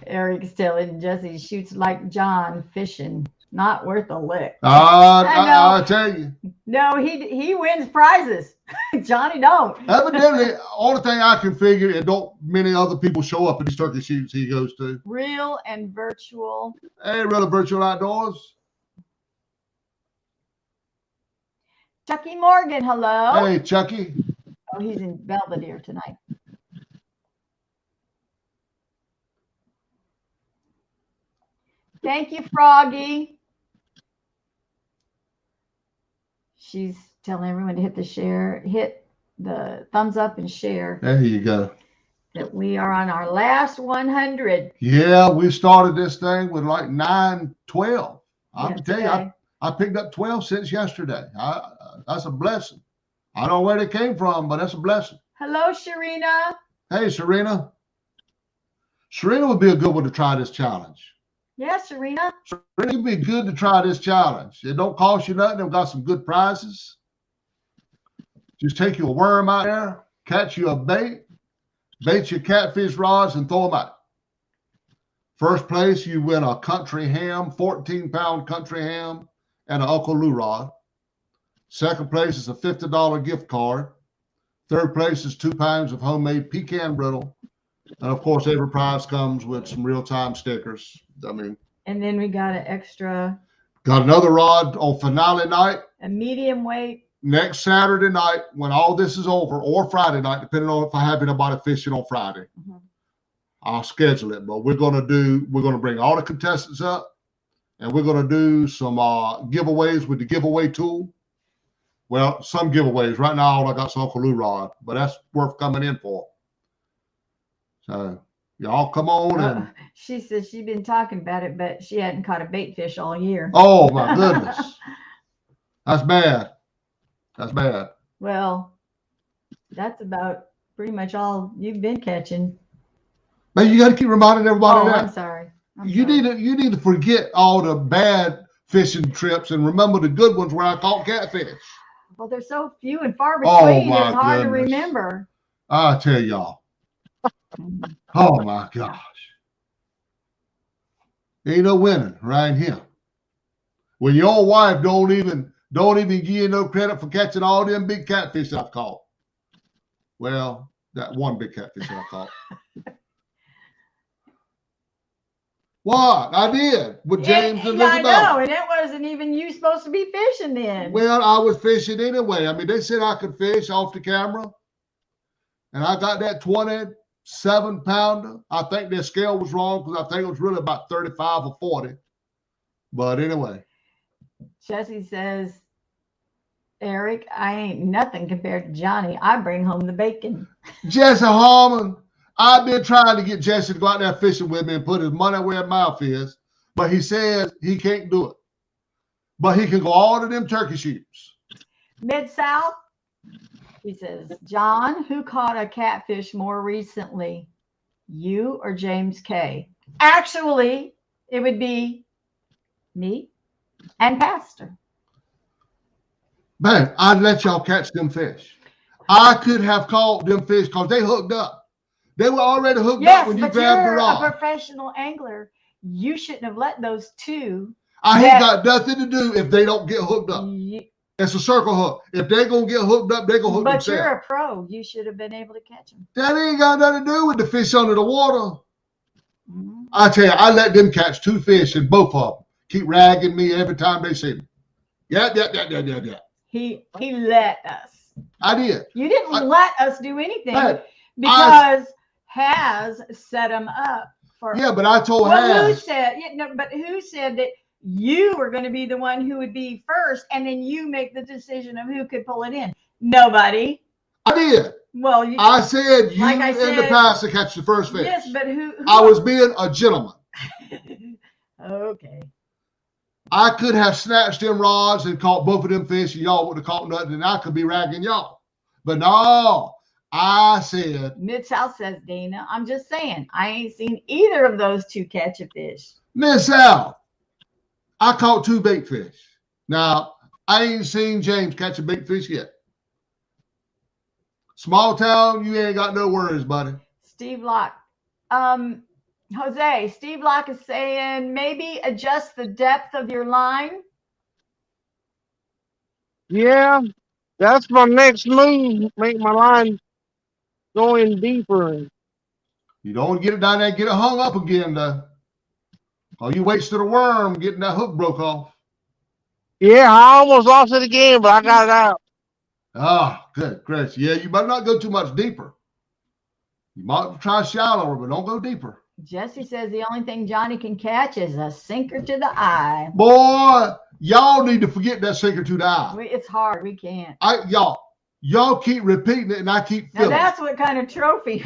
Eric's telling Jesse shoots like John fishing. Not worth a lick. I tell you. No, he wins prizes. Johnny don't. Evidently, only thing I can figure, and don't many other people show up at these turkey shoots he goes to. Real and virtual. Hey, real virtual outdoors. Chucky Morgan, hello. Hey, Chucky. Oh, he's in Belvedere tonight. Thank you, Froggy. She's telling everyone to hit the thumbs up and share. There you go. That we are on our last 100. Yeah, we started this thing with like 9, 12. I can tell you, I picked up 12 since yesterday. That's a blessing. I don't know where they came from, but that's a blessing. Hello, Sharina. Hey, Serena. Serena would be a good one to try this challenge. Yes, Serena. Serena would be good to try this challenge. It don't cost you nothing. They've got some good prizes. Just take your worm out there, catch you a bait your catfish rods, and throw them out. First place, you win a country ham, 14-pound country ham, and an Uncle Lou rod. Second place is a $50 gift card. Third place is 2 pounds of homemade pecan brittle. And of course, every prize comes with some ReelTime stickers. I mean, and then we got an extra. Got another rod on finale night. A medium weight. Next Saturday night, when all this is over, or Friday night, depending on if I have anybody fishing on Friday. Mm-hmm. I'll schedule it, but we're gonna bring all the contestants up, and we're gonna do some giveaways with the giveaway tool. Well, some giveaways. Right now, all I got is Uncle Lou rod, but that's worth coming in for. So y'all come on and. She says she's been talking about it, but she hadn't caught a bait fish all year. Oh my goodness, that's bad. That's bad. Well, that's about pretty much all you've been catching. Man, you got to keep reminding everybody that. I'm sorry. You need to forget all the bad fishing trips and remember the good ones where I caught catfish. Well, they're so few and far between. It's hard to remember. I tell y'all. Oh my gosh. Ain't no winning right here. When your old wife don't even give you no credit for catching all them big catfish I've caught. Well, that one big catfish I caught. What? I did with James and I Isabella. know, and it wasn't even you supposed to be fishing then. Well, I was fishing anyway. I mean, they said I could fish off the camera, and I got that 27-pounder. I think their scale was wrong because I think it was really about 35 or 40. But anyway. Jesse says, Eric, I ain't nothing compared to Johnny. I bring home the bacon. Jesse Harmon, I've been trying to get Jesse to go out there fishing with me and put his money where his mouth is, but he says he can't do it. But he can go all to them turkey shoots. Mid-South, he says, John, who caught a catfish more recently, you or James K? Actually, it would be me and Pastor. Man, I'd let y'all catch them fish. I could have caught them fish because they hooked up. They were already hooked up when you grabbed the rod. You're a professional angler. You shouldn't have let those two. I ain't got nothing to do if they don't get hooked up. It's a circle hook. If they're going to get hooked up, they're going to hook themselves. But you're a pro. You should have been able to catch them. That ain't got nothing to do with the fish under the water. I tell you, I let them catch 2 fish and both of them keep ragging me every time they see me. Yeah. He let us. I did. You didn't let us do anything because Has set him up for. Yeah, but I told Has. Who said? But who said that you were going to be the one who would be first, and then you make the decision of who could pull it in? Nobody. I did. Well, I said you and the pastor catch the first fish. Yes, but who? I was being a gentleman. Okay. I could have snatched them rods and caught both of them fish, and y'all would have caught nothing, and I could be ragging y'all. But no, I said. Mid-South says, Dana, I'm just saying, I ain't seen either of those two catch a fish. Mid-South, I caught 2 bait fish. Now, I ain't seen James catch a bait fish yet. Small town, you ain't got no worries, buddy. Steve Locke. Jose, Steve Locke is saying maybe adjust the depth of your line. Yeah, that's my next move. Make my line go in deeper. You don't get it down there and get it hung up again, though. Oh, you wasted a worm getting that hook broke off. Yeah, I almost lost it again, but I got it out. Oh, good gracious. Yeah, you better not go too much deeper. You might try shallower, but don't go deeper. Jesse says the only thing Johnny can catch is a sinker to the eye. Boy, y'all need to forget that sinker to the eye. It's hard. We can't. Y'all keep repeating it, and I keep feeling it. That's what kind of trophy.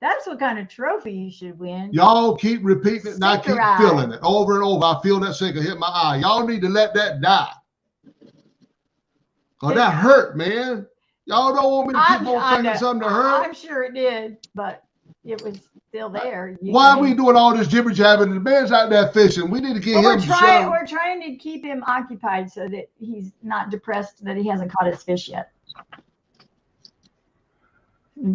That's what kind of trophy you should win. Y'all keep repeating it, and I keep feeling it over and over. I feel that sinker hit my eye. Y'all need to let that die. Because that hurt, man. Y'all don't want me to keep on thinking something to hurt. I'm sure it did, but it was still there. Why are we doing all this jibber jabbing? The man's out there fishing. We need to get him. We're trying to keep him occupied so that he's not depressed that he hasn't caught his fish yet.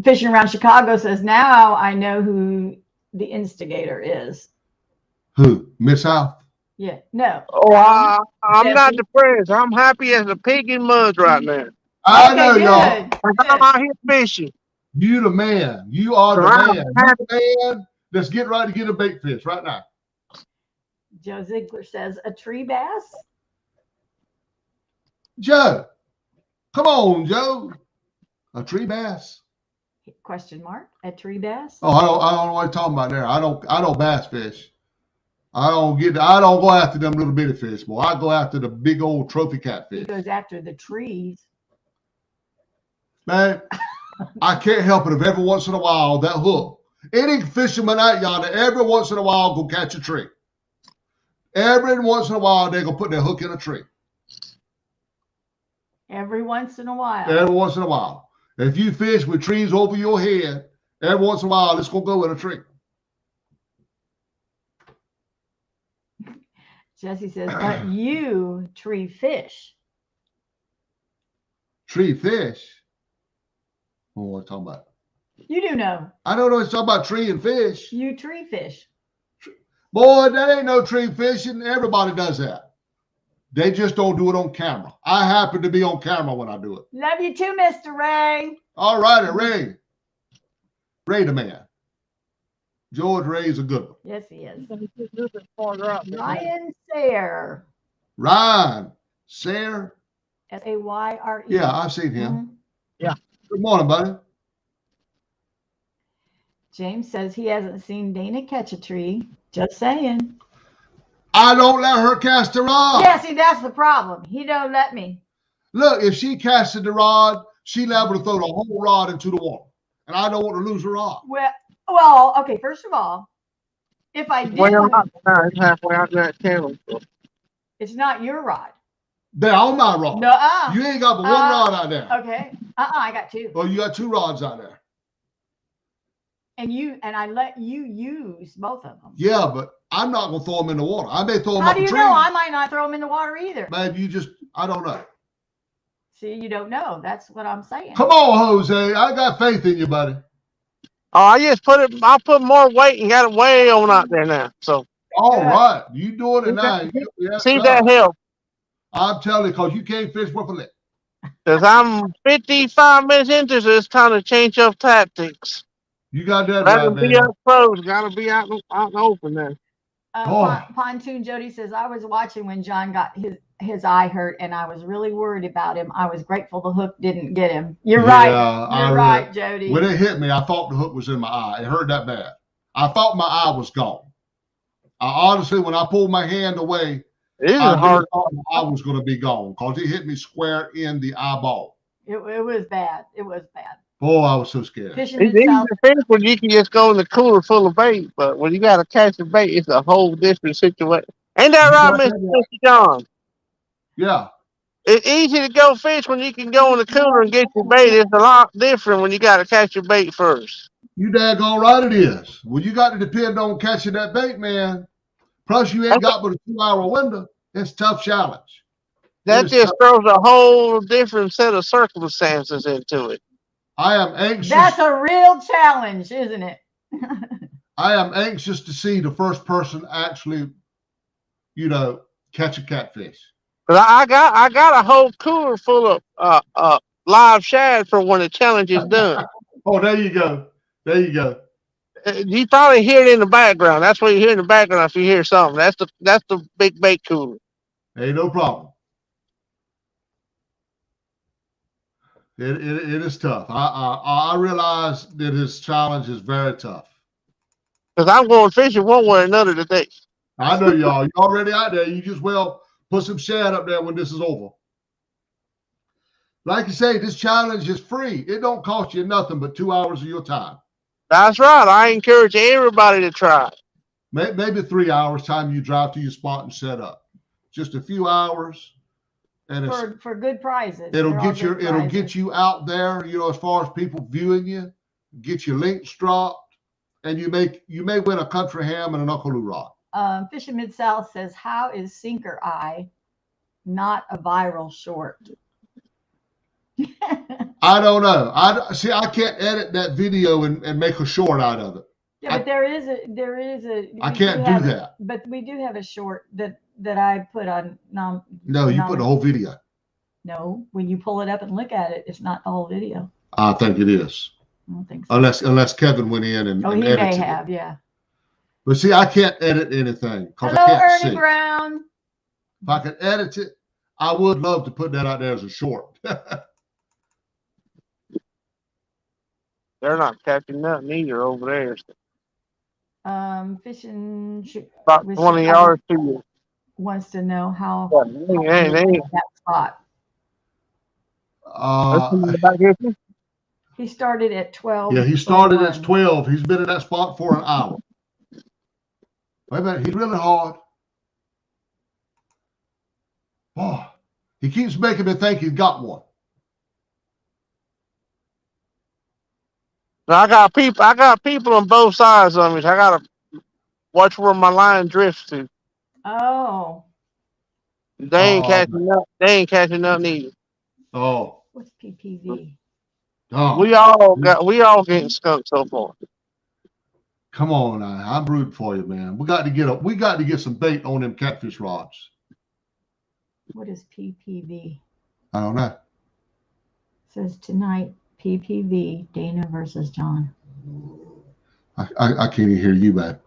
Fishing Around Chicago says, now I know who the instigator is. Who? Miss South? Yeah. No. Oh, I'm not depressed. I'm happy as a pig in mud right now. I know, y'all. I'm out here fishing. You the man. You are the man. You the man that's getting ready to get a bait fish right now. Joe Ziegler says, a tree bass? Joe. Come on, Joe. A tree bass? Question mark. A tree bass? Oh, I don't know what you're talking about there. I don't bass fish. I don't go after them little bitty fish, boy. I go after the big old trophy catfish. He goes after the trees. Man, I can't help it if every once in a while that hook. Any fisherman out yonder, every once in a while go catch a tree. Every once in a while they're gonna put their hook in a tree. Every once in a while. Every once in a while. If you fish with trees over your head, every once in a while it's gonna go in a tree. Jesse says, but you tree fish. Tree fish? What am I talking about? You do know. I don't know. It's talking about tree and fish. You tree fish. Boy, that ain't no tree fishing. Everybody does that. They just don't do it on camera. I happen to be on camera when I do it. Love you too, Mr. Ray. All righty, Ray. Ray the man. George Ray's a good one. Yes, he is. Ryan Ryan Sayre. Ryan Sayre. Sayre. Yeah, I've seen him. Yeah. Good morning, buddy. James says he hasn't seen Dana catch a tree. Just saying. I don't let her cast the rod. Yeah, see, that's the problem. He don't let me. Look, if she casted the rod, she's liable to throw the whole rod into the water. And I don't want to lose the rod. Well, okay, first of all, if I did, it's halfway out that channel. it's not your rod. They're on my rod. No, You ain't got but one rod out there. Okay. I got two. Oh, you got two rods out there. And I let you use both of them. Yeah, but I'm not going to throw them in the water. I may throw them How up do a you tree. know? I might not throw them in the water either. Maybe I don't know. See, you don't know. That's what I'm saying. Come on, Jose. I got faith in you, buddy. Oh, I put more weight and got it way on out there now. So. All right. You doing it now. See that help. I'm telling you, because you can't fish worth a lick. Because I'm 55 minutes into this, it's time to change up tactics. You got that Rather right, be man. up close, gotta be out in the open then. Pontoon Jody says, I was watching when John got his eye hurt, and I was really worried about him. I was grateful the hook didn't get him. You're right. You're right, Jody. When it hit me, I thought the hook was in my eye. It hurt that bad. I thought my eye was gone. Honestly, when I pulled my hand away, I thought my eye was going to be gone because it hit me square in the eyeball. It was bad. It was bad. Oh, I was so scared. It's easy to fish when you can just go in the cooler full of bait, but when you got to catch the bait, it's a whole different situation. Ain't that right, Mr. John? Yeah. It's easy to go fish when you can go in the cooler and get your bait. It's a lot different when you got to catch your bait first. You daggone right it is. Well, you got to depend on catching that bait, man. Plus, you ain't got but a 2-hour window. It's a tough challenge. That just throws a whole different set of circumstances into it. I am anxious. That's a real challenge, isn't it? I am anxious to see the first person actually, catch a catfish. But I got a whole cooler full of live shad for when the challenge is done. Oh, there you go. There you go. You probably hear it in the background. That's what you hear in the background if you hear something. That's the big bait cooler. Hey, no problem. It is tough. I realize that his challenge is very tough. Because I'm going fishing one way or another today. I know y'all. You're already out there. You just put some shad up there when this is over. Like you say, this challenge is free. It don't cost you nothing but 2 hours of your time. That's right. I encourage everybody to try. Maybe 3 hours time you drive to your spot and set up. Just a few hours. And for good prizes. It'll get you out there, as far as people viewing you, get your links dropped, and you may win a country ham and an Uncle Lou rod. Fishing Mid-South says, how is Sinker Eye not a viral short? I don't know. I can't edit that video and make a short out of it. Yeah, but there is a. I can't do that. But we do have a short that I put on. No, you put the whole video. No, when you pull it up and look at it, it's not the whole video. I think it is. I don't think so. Unless Kevin went in and he edited may have, yeah. But see, I can't edit anything because I Hello, can't Ernie see. Brown. If I could edit it, I would love to put that out there as a short. They're not catching nothing either over there. Fishing about 20 yards to you. Wants to know how that spot. He started at 12. Yeah, he started at 12. He's been in that spot for an hour. Wait a minute, he's really hard. Oh, he keeps making me think he's got one. Now I got people on both sides of me. So I gotta watch where my line drifts to. Oh. They ain't catching up. They ain't catching nothing either. Oh. What's PPV? Oh. We all getting skunked so far. Come on now. I'm rooting for you, man. We got to get some bait on them catfish rods. What is PPV? I don't know. It says tonight PPV Dana versus John. I can't even hear you, man.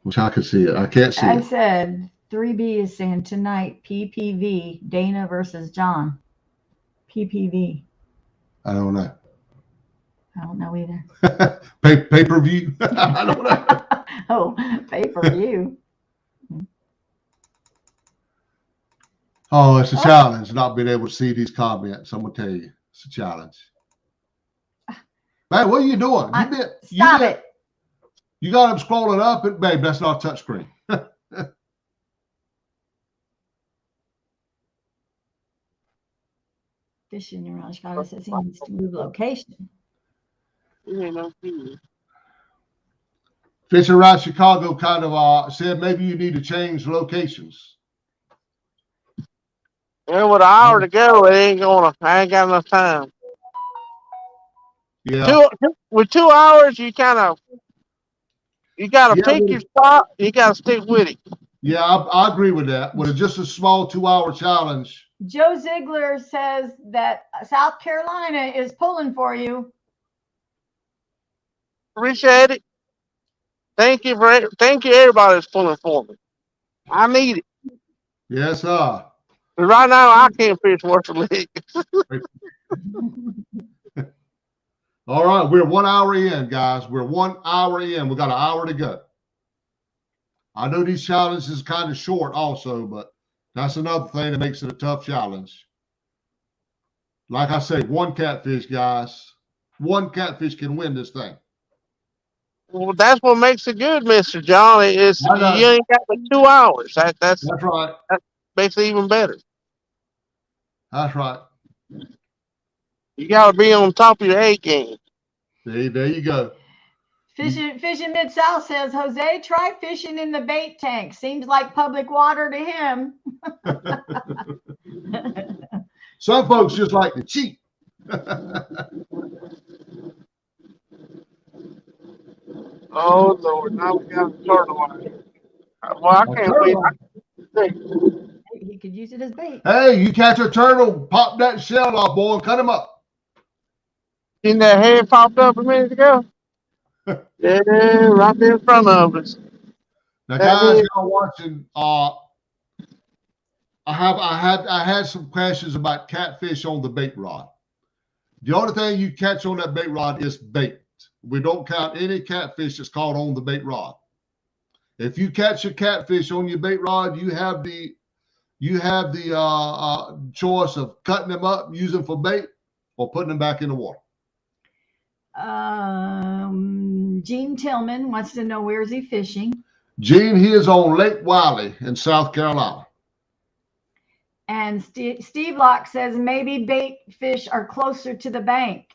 Which I can see it. I can't see I it. said 3B is saying tonight PPV Dana versus John. PPV. I don't know. I don't know either. Pay-per-view? I don't know. Oh, pay-per-view. Oh, it's a challenge not being able to see these comments. I'm going to tell you. It's a challenge. Man, what are you doing? Stop it. You got them scrolling up, and babe, that's not a touch screen. Fishing around Chicago says he needs to move location. Fishing around Chicago kind of said maybe you need to change locations. And with an hour to go, I ain't got enough time. Yeah. With 2 hours, you gotta pick your spot. You gotta stick with it. Yeah, I agree with that. With just a small 2-hour challenge. Joe Ziegler says that South Carolina is pulling for you. Appreciate it. Thank you everybody that's pulling for me. I need it. Yes, sir. Right now I can't fish worth a lick. All right, we're 1 hour in, guys. We're 1 hour in. We got an hour to go. I know these challenges kind of short also, but that's another thing that makes it a tough challenge. Like I say, one catfish, guys. One catfish can win this thing. Well, that's what makes it good, Mr. John. You ain't got but 2 hours. That's right. That makes it even better. That's right. You got to be on top of your A game. There you go. Fishing Mid-South says, Jose, try fishing in the bait tank. Seems like public water to him. Some folks just like to cheat. Oh, Lord. Now we got a turtle on it. Well, I can't wait. He could use it as bait. Hey, you catch a turtle, pop that shell off, boy, and cut him up. Seen that head popped up a minute ago? Yeah, right there in front of us. Now, guys, y'all watching, I had some questions about catfish on the bait rod. The only thing you catch on that bait rod is bait. We don't count any catfish that's caught on the bait rod. If you catch a catfish on your bait rod, you have the choice of cutting them up, using for bait, or putting them back in the water. Gene Tillman wants to know, where is he fishing? Gene, he is on Lake Wiley in South Carolina. And Steve Locke says maybe bait fish are closer to the bank.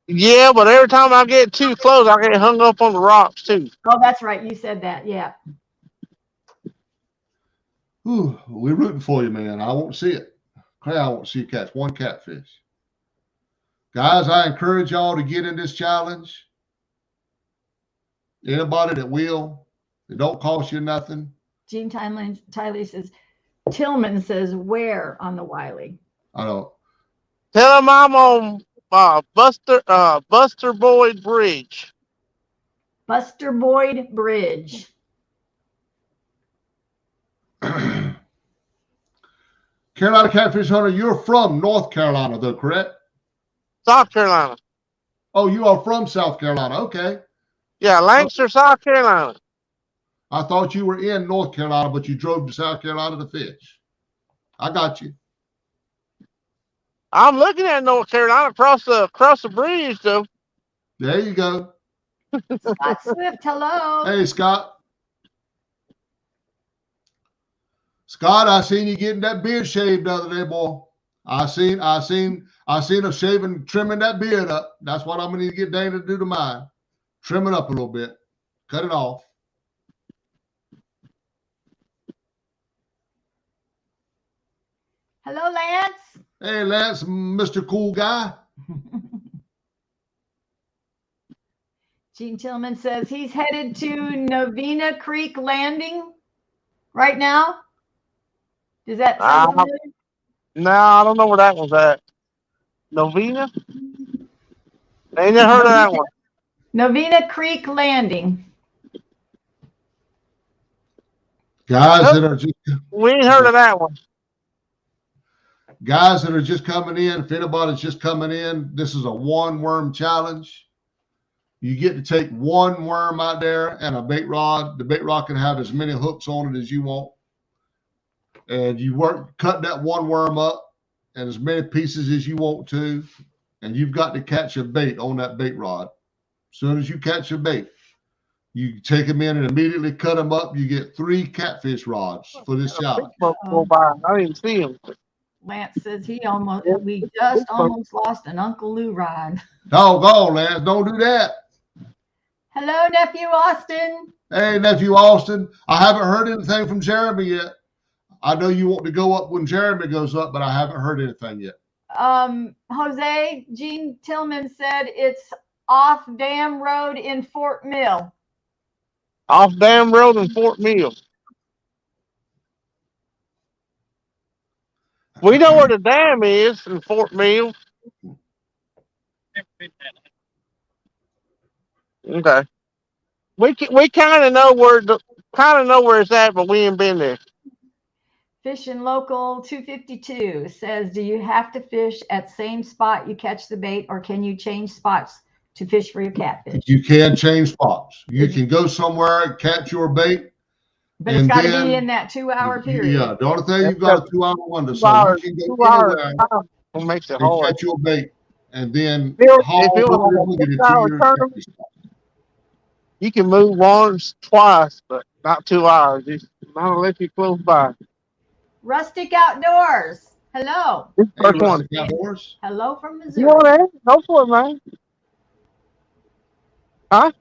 Yeah, but every time I get too close, I get hung up on the rocks too. Oh, that's right. You said that. Yeah. Ooh, we're rooting for you, man. I won't see it. I won't see you catch one catfish. Guys, I encourage y'all to get in this challenge. Anybody that will, it don't cost you nothing. Gene Tiley says, Tillman says, where on the Wiley? I don't. Tell him I'm on Buster Boyd Bridge. Buster Boyd Bridge. Carolina Catfish Hunter, you're from North Carolina, though, correct? South Carolina. Oh, you are from South Carolina. Okay. Yeah, Lancaster, South Carolina. I thought you were in North Carolina, but you drove to South Carolina to fish. I got you. I'm looking at North Carolina across the bridge, though. There you go. Scott Swift, hello. Hey, Scott. Scott, I seen you getting that beard shaved the other day, boy. I seen her shaving, trimming that beard up. That's what I'm gonna need to get Dana to do to mine. Trim it up a little bit. Cut it off. Hello, Lance. Hey, Lance, Mr. Cool Guy. Gene Tillman says he's headed to Novena Creek Landing right now. Does that sound familiar? No, I don't know where that one's at. Novena? Ain't never heard of that one. Novena Creek Landing. Guys that are just We ain't heard of that one. guys that are just coming in, if anybody's just coming in, this is a one worm challenge. You get to take one worm out there and a bait rod. The bait rod can have as many hooks on it as you want. And you cut that one worm up and as many pieces as you want to. And you've got to catch a bait on that bait rod. As soon as you catch a bait, you take them in and immediately cut them up. You get 3 catfish rods for this challenge. I didn't see him. Lance says we just almost lost an Uncle Lou ride. Doggone, Lance, don't do that. Hello, nephew Austin. Hey, nephew Austin. I haven't heard anything from Jeremy yet. I know you want to go up when Jeremy goes up, but I haven't heard anything yet. Jose, Gene Tillman said it's off Dam Road in Fort Mill. Off Dam Road in Fort Mill. We know where the dam is in Fort Mill. Okay. We kind of know where it's at, but we ain't been there. Fishing Local 252 says, do you have to fish at same spot you catch the bait, or can you change spots to fish for your catfish? You can change spots. You can go somewhere and catch your bait. But it's got to be in that 2-hour period. Yeah, the only thing you've got a 2-hour window, so you can go anywhere and catch your bait, and then you can move once, twice, but not 2 hours. Just not unless you're close by. Rustic Outdoors. Hello. First one. Hello from Missouri. You know that? Go for it, man. Huh?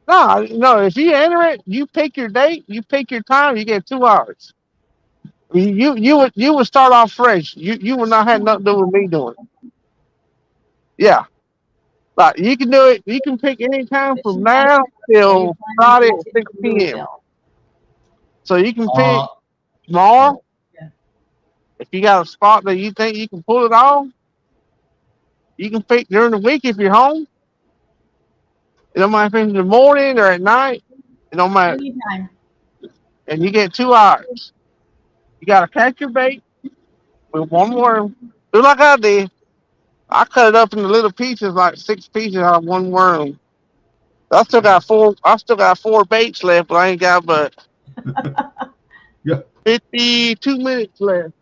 No. If you enter it, you pick your date, you pick your time, you get 2 hours. I mean, you would start off fresh. You would not have nothing to do with me doing it. Yeah. Like you can do it. You can pick any time from now till Friday at 6 p.m. So you can pick tomorrow. If you got a spot that you think you can pull it off, you can pick during the week if you're home. It don't matter if it's in the morning or at night. It don't matter. Anytime. And you get 2 hours. You got to catch your bait with one worm. Do like I did. I cut it up into little pieces, like 6 pieces out of one worm. I still got 4 baits left, but I ain't got but 52 minutes left.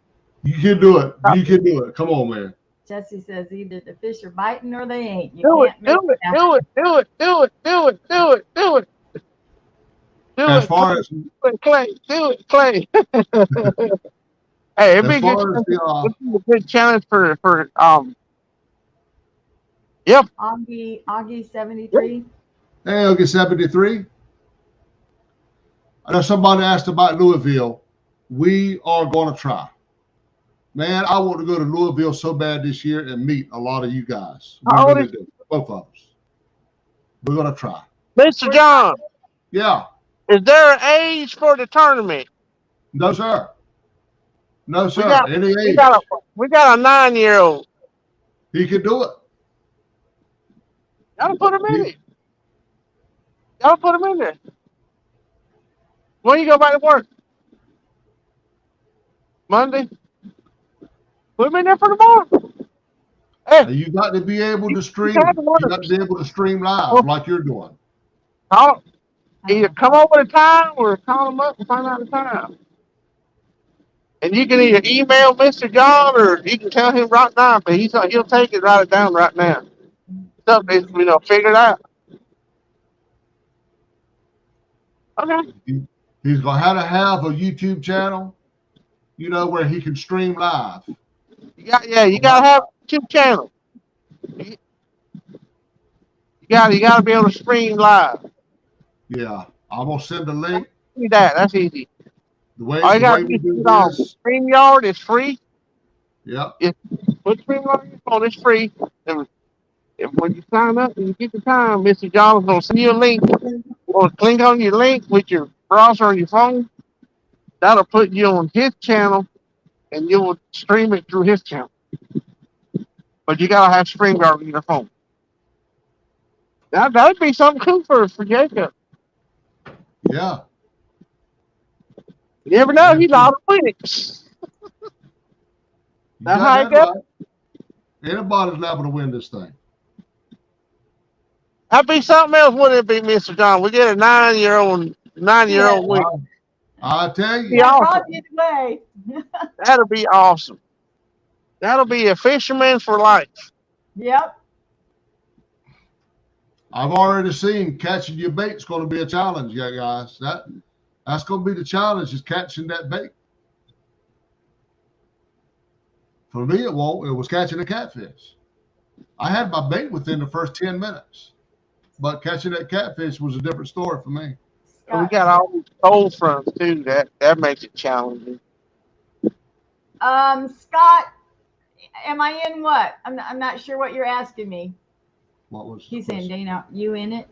You can do it. You can do it. Come on, man. Jesse says either the fish are biting or they ain't. Do it. As far as Clay. Hey, it'd be a good challenge for Yep. Augie 73. Hey, Augie 73. I know somebody asked about Louisville. We are going to try. Man, I want to go to Louisville so bad this year and meet a lot of you guys. We're going to do it, both of us. We're going to try. Mr. John. Yeah. Is there an age for the tournament? No, sir. No, sir. Any age. We got a 9-year-old. He can do it. Gotta put him in it. Gotta put him in there. When you go back to work? Monday? Put him in there for tomorrow. Hey, you got to be able to stream. You got to be able to stream live like you're doing. Either come up with a time or call him up and find out the time. And you can either email Mr. John or you can tell him right now, but he'll take it, write it down right now. Something, figure it out. Okay. He's going to have a YouTube channel, where he can stream live. You got to have a YouTube channel. You got to be able to stream live. Yeah, I'm gonna send a link. That's easy. All you got to do is StreamYard is free. Yep. Put StreamYard on your phone. It's free. And when you sign up and you get the time, Mr. John's gonna send you a link. Or click on your link with your browser on your phone. That'll put you on his channel, and you will stream it through his channel. But you gotta have StreamYard on your phone. That'd be something cool for Jacob. Yeah. You never know. He's all the winnings. You That's got how it that goes. right. Anybody's liable to win this thing. That'd be something else, wouldn't it be, Mr. John? We get a 9-year-old Yeah. win. I tell you. Be awesome. Froggy's way. That'll be awesome. That'll be a fisherman for life. Yep. I've already seen catching your bait's going to be a challenge, yeah, guys. That's going to be the challenge, is catching that bait. For me, it was catching a catfish. I had my bait within the first 10 minutes, but catching that catfish was a different story for me. We got all these cold fronts too. That makes it challenging. Scott, am I in what? I'm not sure what you're asking me. What was He's saying, Dana, you in it?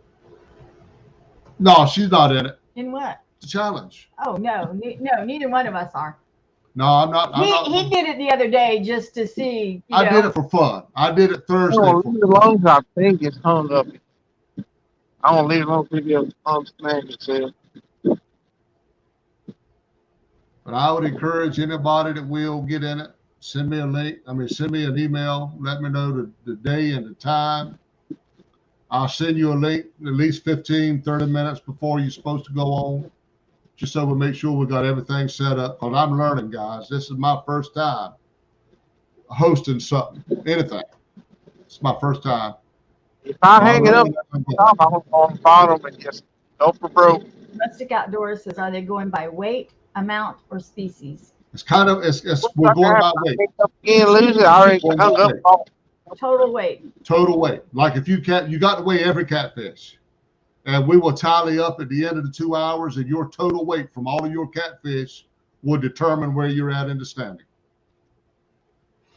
No, she's not in it. In what? The challenge. Oh no, neither one of us are. No, I'm not. He did it the other day just to see. I did it for fun. I did it Thursday. Leave it alone. I think it's hung up. I want to leave it alone. People snag itself. But I would encourage anybody that will get in it, send me a link. Send me an email. Let me know the day and the time. I'll send you a link at least 15, 30 minutes before you're supposed to go on, just so we make sure we got everything set up. Because I'm learning, guys. This is my first time hosting something, anything. It's my first time. If I hang it up, I'm on the bottom and just go for broke. Rustic Outdoors says, are they going by weight, amount, or species? It's kind of, we're going by weight. Again, lose it. I already hung up. Total weight. Total weight. Like if you got to weigh every catfish. And we will tally up at the end of the 2 hours, and your total weight from all of your catfish will determine where you're at in the standing.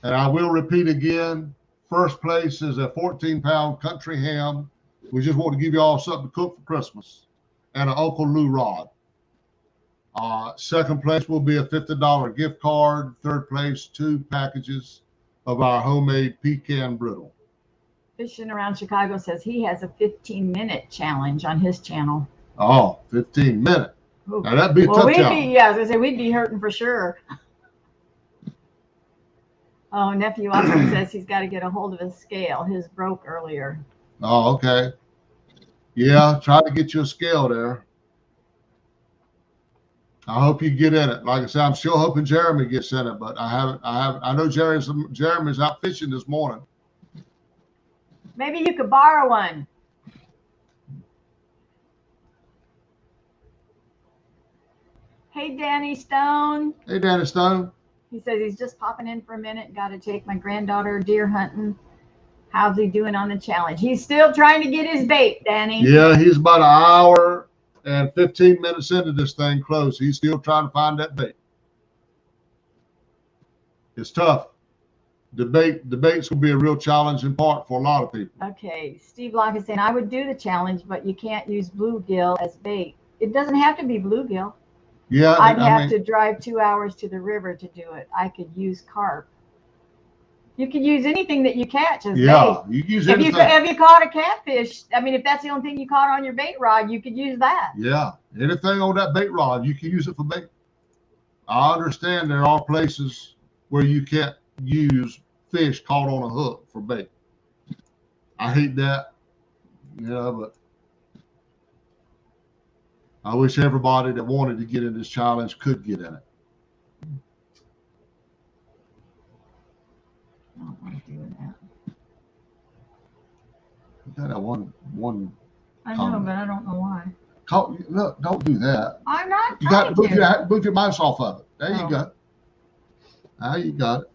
And I will repeat again, first place is a 14-pound country ham. We just want to give you all something to cook for Christmas, and an Uncle Lou rod. Second place will be a $50 gift card. Third place, 2 packages of our homemade pecan brittle. Fishing Around Chicago says he has a 15-minute challenge on his channel. Oh, 15 minutes. Now that'd be a tough challenge. Yeah, I was gonna say we'd be hurting for sure. Oh, nephew also says he's got to get a hold of his scale. His broke earlier. Oh, okay. Yeah, try to get you a scale there. I hope you get in it. Like I said, I'm still hoping Jeremy gets in it, but I know Jeremy's out fishing this morning. Maybe you could borrow one. Hey, Danny Stone. Hey, Danny Stone. He says he's just popping in for a minute. Got to take my granddaughter deer hunting. How's he doing on the challenge? He's still trying to get his bait, Danny. Yeah, he's about an hour and 15 minutes into this thing close. He's still trying to find that bait. It's tough. The bait's going to be a real challenging part for a lot of people. Okay, Steve Locke is saying, I would do the challenge, but you can't use bluegill as bait. It doesn't have to be bluegill. Yeah, I'd have to drive 2 hours to the river to do it. I could use carp. You could use anything that you catch as bait. Yeah, you use anything. If you caught a catfish, if that's the only thing you caught on your bait rod, you could use that. Yeah, anything on that bait rod, you can use it for bait. I understand there are places where you can't use fish caught on a hook for bait. I hate that. Yeah, but I wish everybody that wanted to get in this challenge could get in it. I don't want to do that. You got that one. I know, but I don't know why. Look, don't do that. I'm not. You got to move your mouse off of it. There you Oh. go. Now you got it.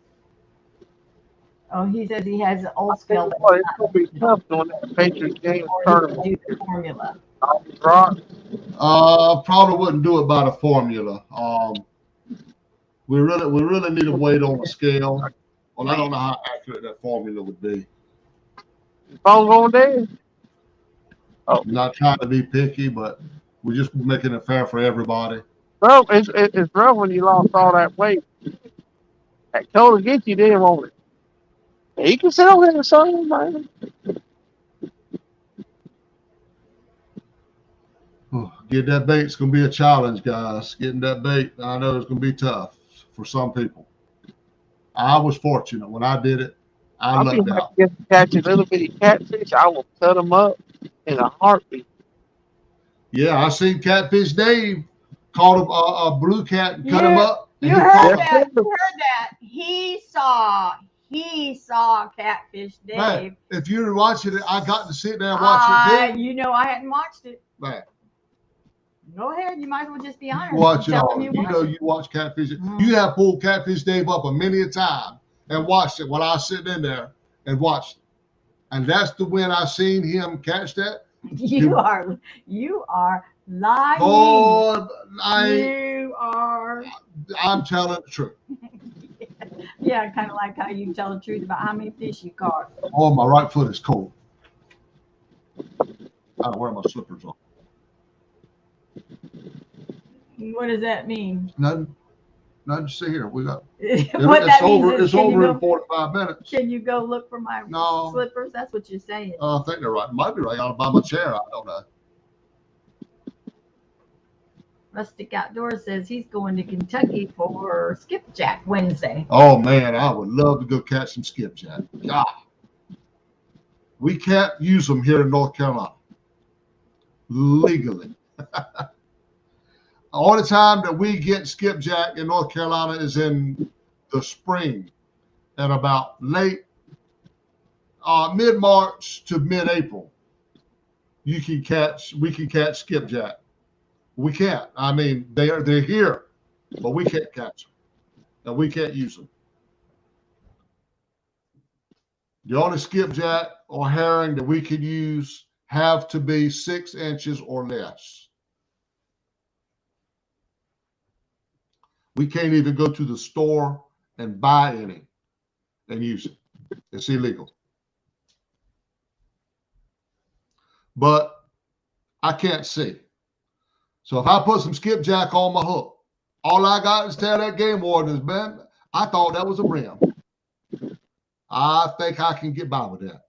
Oh, he says he has an old scale. Boy, it's going to be tough doing that Patriot game tournament. Do the formula. Right? Probably wouldn't do it by the formula. We really need to wait on the scale. Well, I don't know how accurate that formula would be. Phone going dead? Oh. I'm not trying to be picky, but we're just making it fair for everybody. Bro, it's rough when you lost all that weight. That totally gets you there, won't it? You can sit over there and sun, man. Get that bait's going to be a challenge, guys. Getting that bait, I know it's going to be tough for some people. I was fortunate when I did it. I lucked out. If I catch a little bitty catfish, I will cut them up in a heartbeat. Yeah, I seen Catfish Dave caught a blue cat and cut him up. You heard that. You heard that. He saw Catfish Dave. Man, if you were watching it, I got to sit there and watch it too. You know, I hadn't watched it. Man. Go ahead. You might as well just be honest. Watch it all. You know you watch Catfish. You have pulled Catfish Dave up a many a time and watched it while I was sitting in there and watched it. And that's the when I seen him catch that. You are lying. Oh, I'm telling the truth. Yeah, kind of like how you tell the truth about how many fish you caught. Oh, my right foot is cold. I don't wear my slippers on. What does that mean? Nothing to see here. We got it's over in 45 minutes. Can you go look for my slippers? That's what you're saying. I think they're right. Might be right out by my chair. I don't know. Rustic Outdoors says he's going to Kentucky for skipjack Wednesday. Oh man, I would love to go catch some skipjack. God, we can't use them here in North Carolina legally. All the time that we get skipjack in North Carolina is in the spring and about late mid-March to mid-April. We can catch skipjack. We can't. I mean, they're here, but we can't catch them, and we can't use them. The only skipjack or herring that we can use have to be 6 inches or less. We can't even go to the store and buy any and use it. It's illegal. But I can't see. So if I put some skipjack on my hook, all I got is tell that game warden is, man, I thought that was a brim. I think I can get by with that.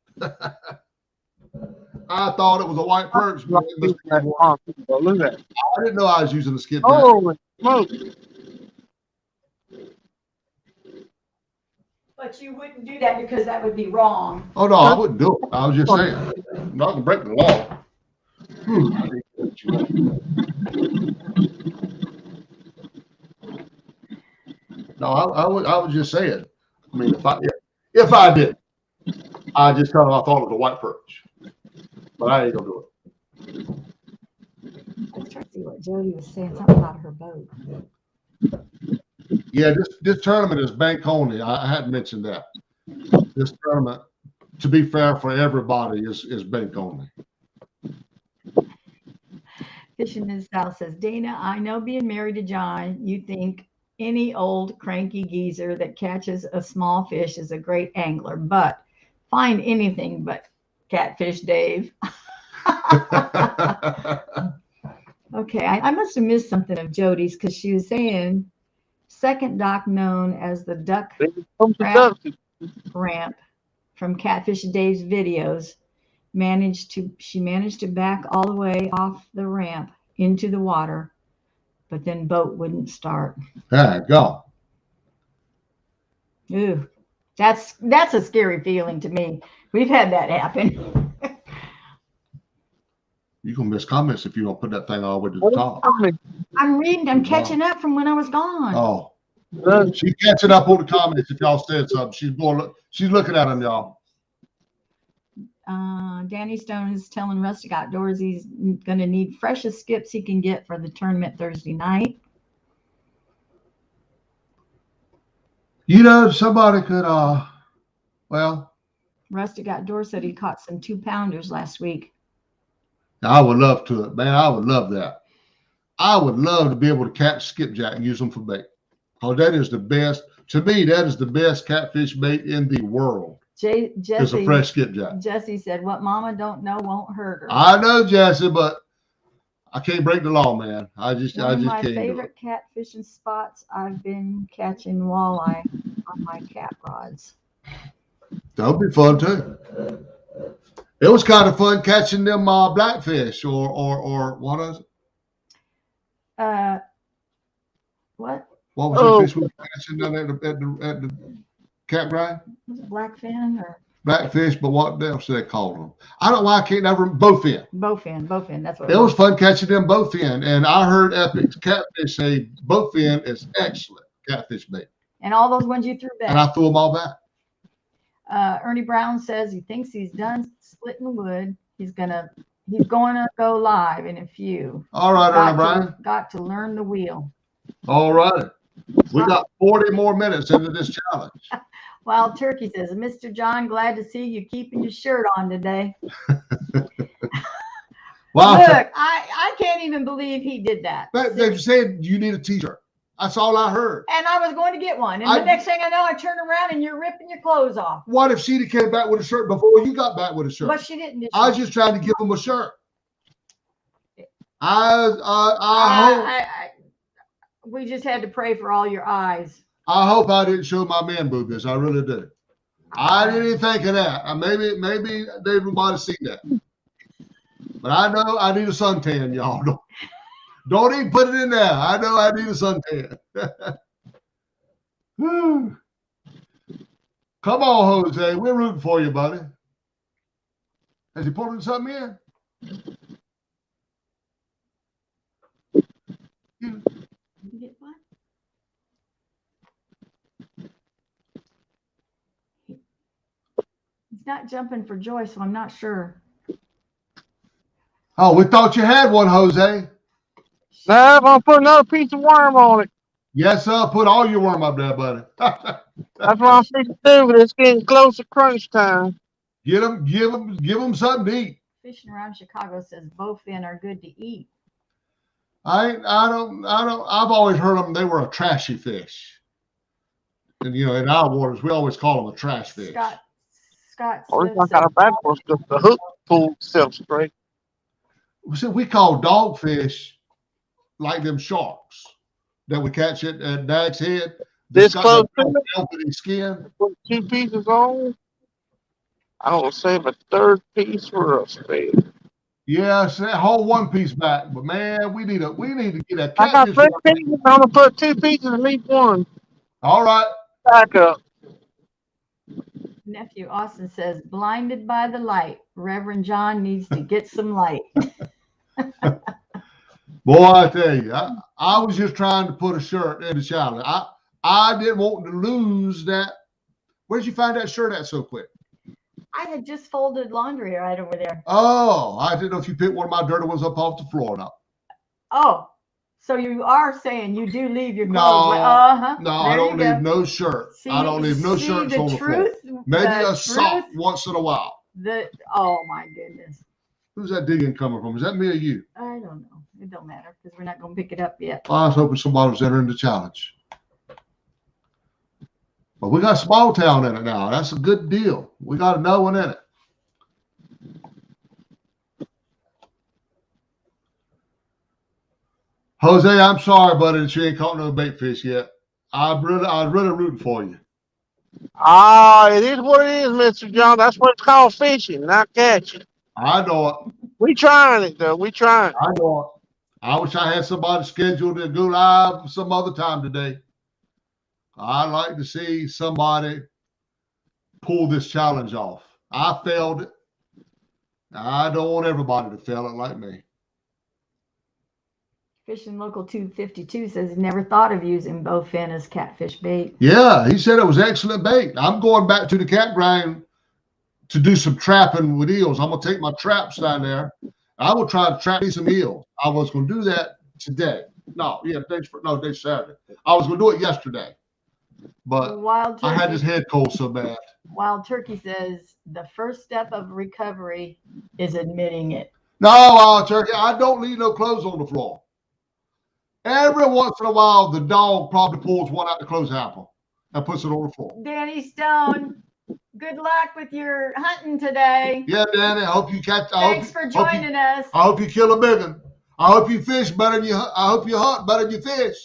I thought it was a white perch. I didn't know I was using a skipjack. Oh, smoke. But you wouldn't do that because that would be wrong. Oh, no, I wouldn't do it. I was just saying. I'm not going to break the law. No, I was just saying. I mean, if I did, I just kind of thought it was a white perch. But I ain't going to do it. I was trying to see what Jody was saying, something about her boat. Yeah, this tournament is bank only. I hadn't mentioned that. This tournament, to be fair for everybody, is bank only. Fishing in the South says, Dana, I know being married to John, you think any old cranky geezer that catches a small fish is a great angler, but find anything but Catfish Dave. Okay, I must have missed something of Jody's because she was saying second dock known as the duck ramp from Catfish Dave's videos she managed to back all the way off the ramp into the water, but then boat wouldn't start. There you go. Ooh, that's a scary feeling to me. We've had that happen. You're going to miss comments if you don't put that thing all the way to the top. I'm reading. I'm catching up from when I was gone. Oh. She's catching up on the comments if y'all said something. She's looking at them, y'all. Danny Stone is telling Rustic Outdoors he's going to need freshest skips he can get for the tournament Thursday night. You know, somebody could, Rustic Outdoors said he caught some 2-pounders last week. I would love to, man. I would love that. I would love to be able to catch skipjack and use them for bait. Because that is the best, to me, that is the best catfish bait in the world. Jesse, is a fresh skipjack. Jesse said, what mama don't know won't hurt her. I know, Jesse, but I can't break the law, man. I just can't. My favorite catfishing spots, I've been catching walleye on my cat rods. That would be fun, too. It was kind of fun catching them blackfish or what is it? What? What was the fish we were catching down at the campground? Was it blackfin or Blackfish, but what else do they call them? I don't know why I can't never bowfin. bowfin. That's what it was fun catching them bowfin, and I heard Epic Catfish say bowfin is excellent catfish bait. And all those ones you threw back. And I threw them all back. Ernie Brown says he thinks he's done splitting wood. He's going to go live in a few. All right, Ernie Brown. Got to learn the wheel. All right. We got 40 more minutes into this challenge. Wild Turkey says, Mr. John, glad to see you keeping your shirt on today. Wow. Look, I can't even believe he did that. They said you need a t-shirt. That's all I heard. And I was going to get one. And the next thing I know, I turn around and you're ripping your clothes off. What if she came back with a shirt before you got back with a shirt? But she didn't. I was just trying to give him a shirt. We just had to pray for all your eyes. I hope I didn't show my man boobies. I really did. I didn't even think of that. Maybe they might have seen that. But I know I need a suntan, y'all. Don't even put it in there. I know I need a suntan. Come on, Jose. We're rooting for you, buddy. Has he pulled something in? You get what? He's not jumping for joy, so I'm not sure. Oh, we thought you had one, Jose. No, I'm going to put another piece of worm on it. Yes, sir. Put all your worm up there, buddy. That's what I'm fixing to do, but it's getting close to crunch time. Give them something to eat. Fishing Around Chicago says bowfin are good to eat. I've always heard them. They were a trashy fish. And, in our waters, we always call them a trash fish. Scott it's not kind of bad for us because the hook pulled itself straight. So we call dogfish like them sharks that we catch at Dag's Head. This close to velvety skin. Put 2 pieces on. I don't save a third piece for us, baby. Yes, that whole 1 piece back. But man, we need to get a catfish. I got 3 pieces. I'm gonna put 2 pieces and leave 1. All right. Back up. Nephew Austin says, blinded by the light. Reverend John needs to get some light. Boy, I tell you, I was just trying to put a shirt in the challenge. I didn't want to lose that. Where'd you find that shirt at so quick? I had just folded laundry right over there. Oh, I didn't know if you picked one of my dirty ones up off the floor or not. Oh, so you are saying you do leave your clothes? No, I don't leave no shirt. I don't leave no shirts on the floor. Maybe a sock once in a while. Oh my goodness. Who's that digging coming from? Is that me or you? I don't know. It don't matter because we're not going to pick it up yet. I was hoping somebody was entering the challenge. But we got small town in it now. That's a good deal. We got another one in it. Jose, I'm sorry, buddy, that you ain't caught no bait fish yet. I was really rooting for you. It is what it is, Mr. John. That's what it's called, fishing, not catching. I know it. We trying it, though. We trying. I know it. I wish I had somebody scheduled to go live some other time today. I'd like to see somebody pull this challenge off. I failed it. I don't want everybody to fail it like me. Fishing Local 252 says he never thought of using bowfin as catfish bait. Yeah, he said it was excellent bait. I'm going back to the campground to do some trapping with eels. I'm going to take my traps down there. I will try to trap me some eels. I was going to do that today. Today's Saturday. I was going to do it yesterday. But I had this head cold so bad. Wild Turkey says the first step of recovery is admitting it. No, Wild Turkey, I don't leave no clothes on the floor. Every once in a while, the dog probably pulls one out the clothes hamper and puts it on the floor. Danny Stone, good luck with your hunting today. Yeah, Danny, I hope you catch. Thanks for joining us. I hope you kill a big one. I hope you fish better than you. I hope you hunt better than you fish.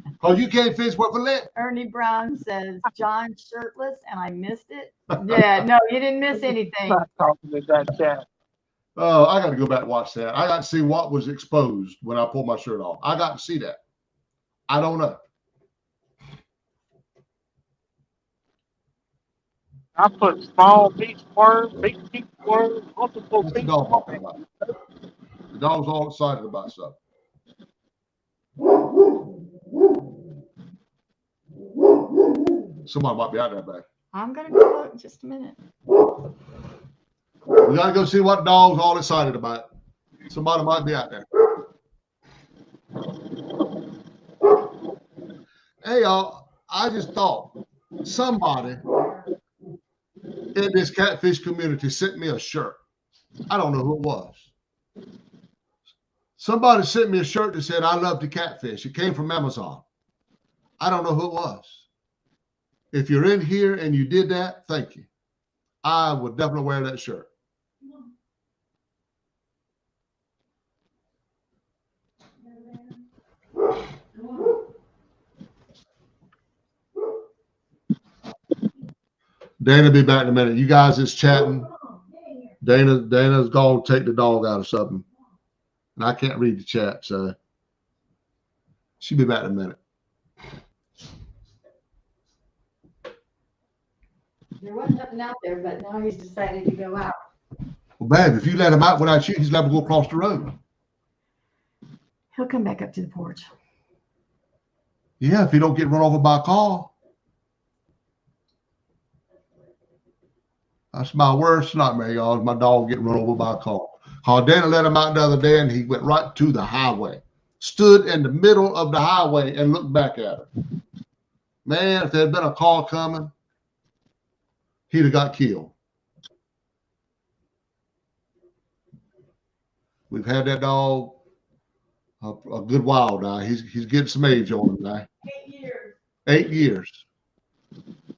Because you can't fish worth a lick. Ernie Brown says, John shirtless, and I missed it. Yeah, no, you didn't miss anything. Not talking to that cat. Oh, I got to go back and watch that. I got to see what was exposed when I pulled my shirt off. I got to see that. I don't know. I put small beach worm, big beach worm, multiple What's the beach dog worm. talking about? The dog's all excited about something. Somebody might be out there, babe. I'm gonna go look in just a minute. We got to go see what dog's all excited about. Somebody might be out there. Hey, y'all, I just thought somebody in this catfish community sent me a shirt. I don't know who it was. Somebody sent me a shirt that said, I love to catfish. It came from Amazon. I don't know who it was. If you're in here and you did that, thank you. I would definitely wear that shirt. Dana be back in a minute. You guys is chatting. Dana's going to take the dog out of something. And I can't read the chat, so she'll be back in a minute. There wasn't nothing out there, but now he's decided to go out. Well, babe, if you let him out without you, he's never go across the road. He'll come back up to the porch. Yeah, if he don't get run over by a car. That's my worst nightmare, y'all, is my dog getting run over by a car. Dana let him out the other day, and he went right to the highway. Stood in the middle of the highway and looked back at her. Man, if there had been a car coming, he'd have got killed. We've had that dog a good while now. He's getting some age on him now. 8 years. 8 years.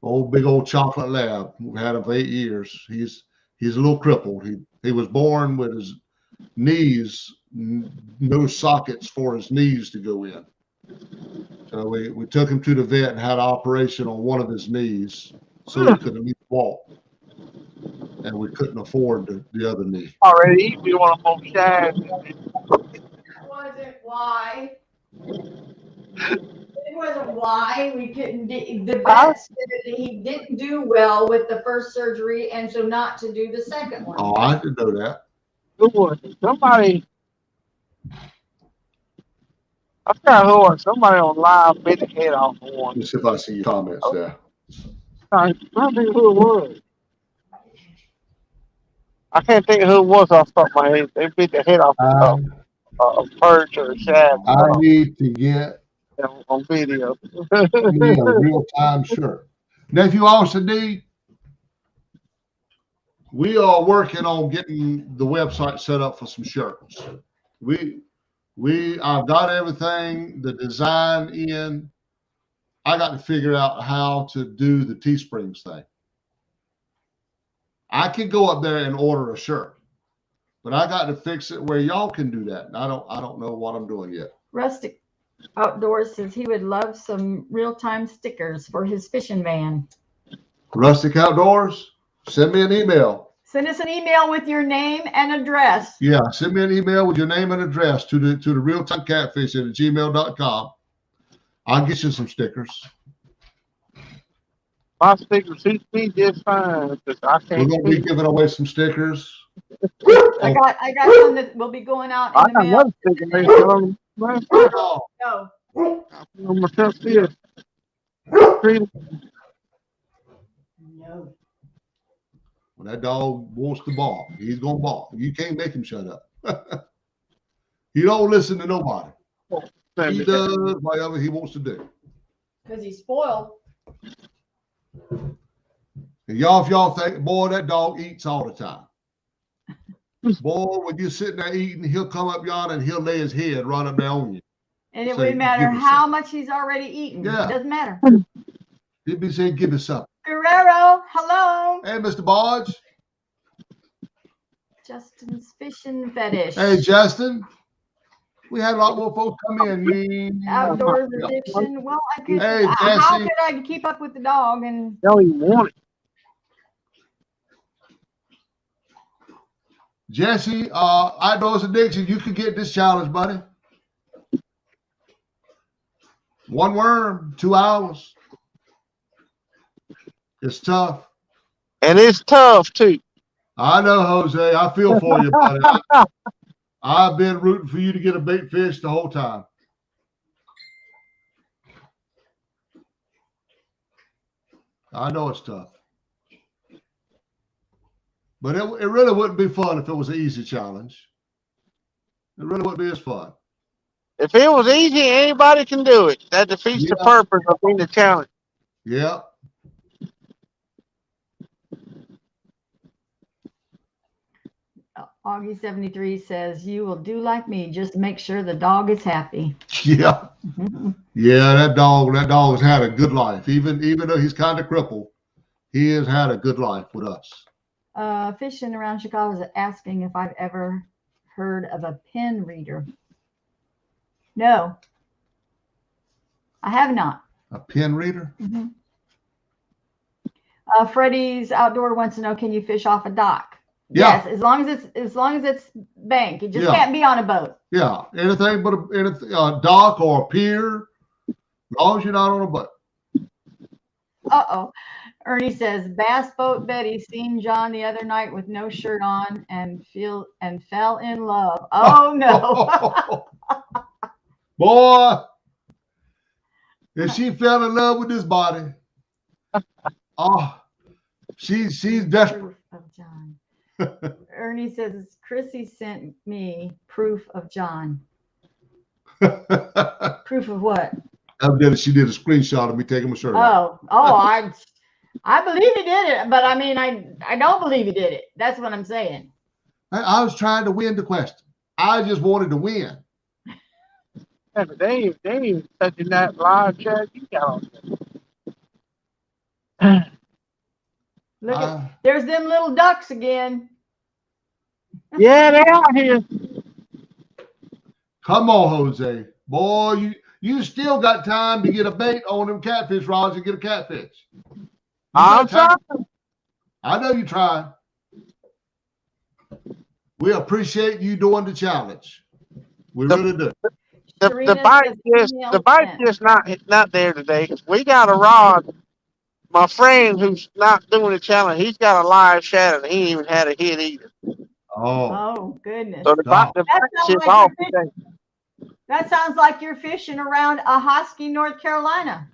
Old big old chocolate lab. We've had him for 8 years. He's a little crippled. He was born with his knees, no sockets for his knees to go in. So we took him to the vet and had an operation on one of his knees so he could at least walk. And we couldn't afford the other knee. Already, we want to both shine. Wasn't why. It wasn't why we couldn't. The vet said that he didn't do well with the first surgery, and so not to do the second one. Oh, I didn't know that. Good one. Somebody, I forgot who was. Somebody on live bit the head off of one. Let me see if I see your comments there. I don't think who it was. I can't think of who it was off the top of my head. They bit the head off of a perch or a shad. I need to get on video. me a real-time shirt. Now, if you also need, we are working on getting the website set up for some shirts. I've got everything, the design in. I got to figure out how to do the Teesprings thing. I can go up there and order a shirt, but I got to fix it where y'all can do that. And I don't know what I'm doing yet. Rustic Outdoors says he would love some real-time stickers for his fishing van. Rustic Outdoors, send me an email. Send us an email with your name and address. Yeah, send me an email with your name and address to the ReelTime Catfishing at gmail.com. I'll get you some stickers. My stickers suits me just fine. I can't. We're gonna be giving away some stickers. I got some that will be going out in the mail. No. No. When that dog wants to bark, he's gonna bark. You can't make him shut up. He don't listen to nobody. He does whatever he wants to do. Because he's spoiled. And y'all, if y'all think, boy, that dog eats all the time. Boy, when you're sitting there eating, he'll come up yonder and he'll lay his head right up there on you. And it wouldn't matter how much he's already eaten. Yeah. It doesn't matter. He'd be saying, give us something. Guerrero, hello. Hey, Mr. Bodge. Justin's fishing fetish. Hey, Justin. We had a lot more folks come in. Outdoors addiction. Well, I could. Hey, how could I keep up with the dog? And don't even want it. Jesse, Outdoors Addiction, you could get this challenge, buddy. One worm, 2 hours. It's tough. And it's tough, too. I know, Jose. I feel for you, buddy. I've been rooting for you to get a bait fish the whole time. I know it's tough. But it really wouldn't be fun if it was an easy challenge. It really wouldn't be as fun. If it was easy, anybody can do it. That defeats the purpose of being a challenge. Yeah. Augie 73 says, you will do like me. Just make sure the dog is happy. Yeah. Yeah, that dog has had a good life. Even though he's kind of crippled, he has had a good life with us. Fishing around Chicago is asking if I've ever heard of a pen reader. No, I have not. A pen reader? Mm-hmm. Freddie's Outdoor wants to know, can you fish off a dock? Yeah. Yes, as long as it's bank. It just can't be on a boat. Yeah, anything but a dock or a pier, as long as you're not on a boat. Uh-oh. Ernie says, Bass Boat Betty seen John the other night with no shirt on and fell in love. Oh no. Boy, if she fell in love with this body, oh, she's desperate. Of John. Ernie says, Chrissy sent me proof of John. Proof of what? Evidently, she did a screenshot of me taking my shirt off. I believe he did it, but I mean, I don't believe he did it. That's what I'm saying. I was trying to win the question. I just wanted to win. Yeah, but they ain't even touching that live chat you got on. Look there's them little ducks again. Yeah, they're out here. Come on, Jose. Boy, you still got time to get a bait on them catfish rods and get a catfish. I'm trying. I know you trying. We appreciate you doing the challenge. We really do. The bite's just not there today. We got a rod. My friend who's not doing the challenge, he's got a live shadow, and he ain't even had a hit either. Oh goodness. So the bite is off today. That sounds like you're fishing around a Husky, North Carolina.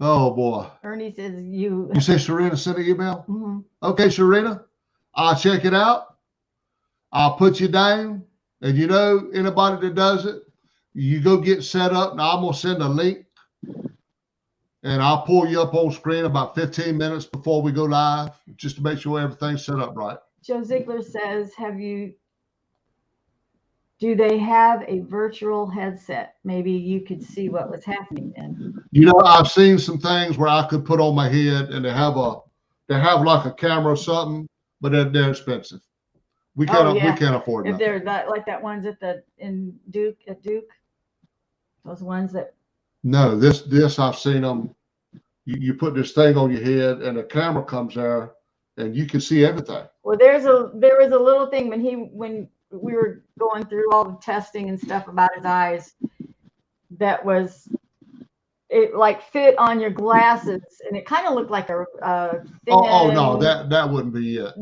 Oh boy. Ernie says you say Sharina sent an email? Mm-hmm. Okay, Sharina, I'll check it out. I'll put you down. And you know, anybody that does it, you go get set up. Now I'm gonna send a link and I'll pull you up on screen about 15 minutes before we go live, just to make sure everything's set up right. Joe Ziegler says, do they have a virtual headset? Maybe you could see what was happening then. You know, I've seen some things where I could put on my head and they have like a camera or something, but they're expensive. We can't afford that. If they're like that ones at Duke, those ones that. No, this I've seen them. You put this thing on your head and the camera comes there and you can see everything. Well, there was a little thing when we were going through all the testing and stuff about his eyes, that was, it like fit on your glasses and it kind of looked like a thin. Oh no, that wouldn't be it.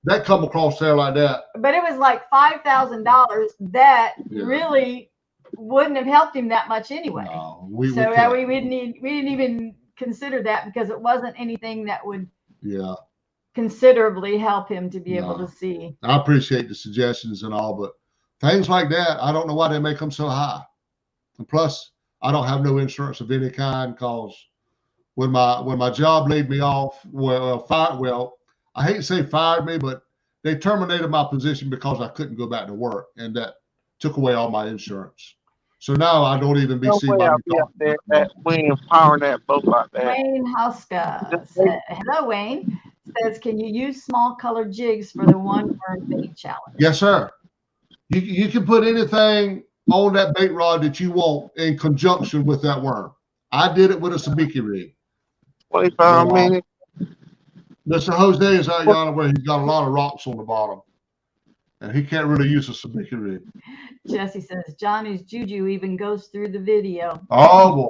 That come across there like that. But it was like $5,000 that really wouldn't have helped him that much anyway. No, we didn't even consider that because it wasn't anything that would considerably help him to be able to see. I appreciate the suggestions and all, but things like that, I don't know why they make them so high. And plus, I don't have no insurance of any kind because when my job laid me off, I hate to say fired me, but they terminated my position because I couldn't go back to work, and that took away all my insurance. So now I don't even be seen by we ain't empowering that boat like that. Wayne Hauska said, hello, Wayne. Says, can you use small colored jigs for the one worm bait challenge? Yes, sir. You can put anything on that bait rod that you want in conjunction with that worm. I did it with a sabiki rig. 25 minutes. Mr. Jose is out yonder where he's got a lot of rocks on the bottom. And he can't really use a sabiki rig. Jesse says, Johnny's juju even goes through the video. Oh, boy.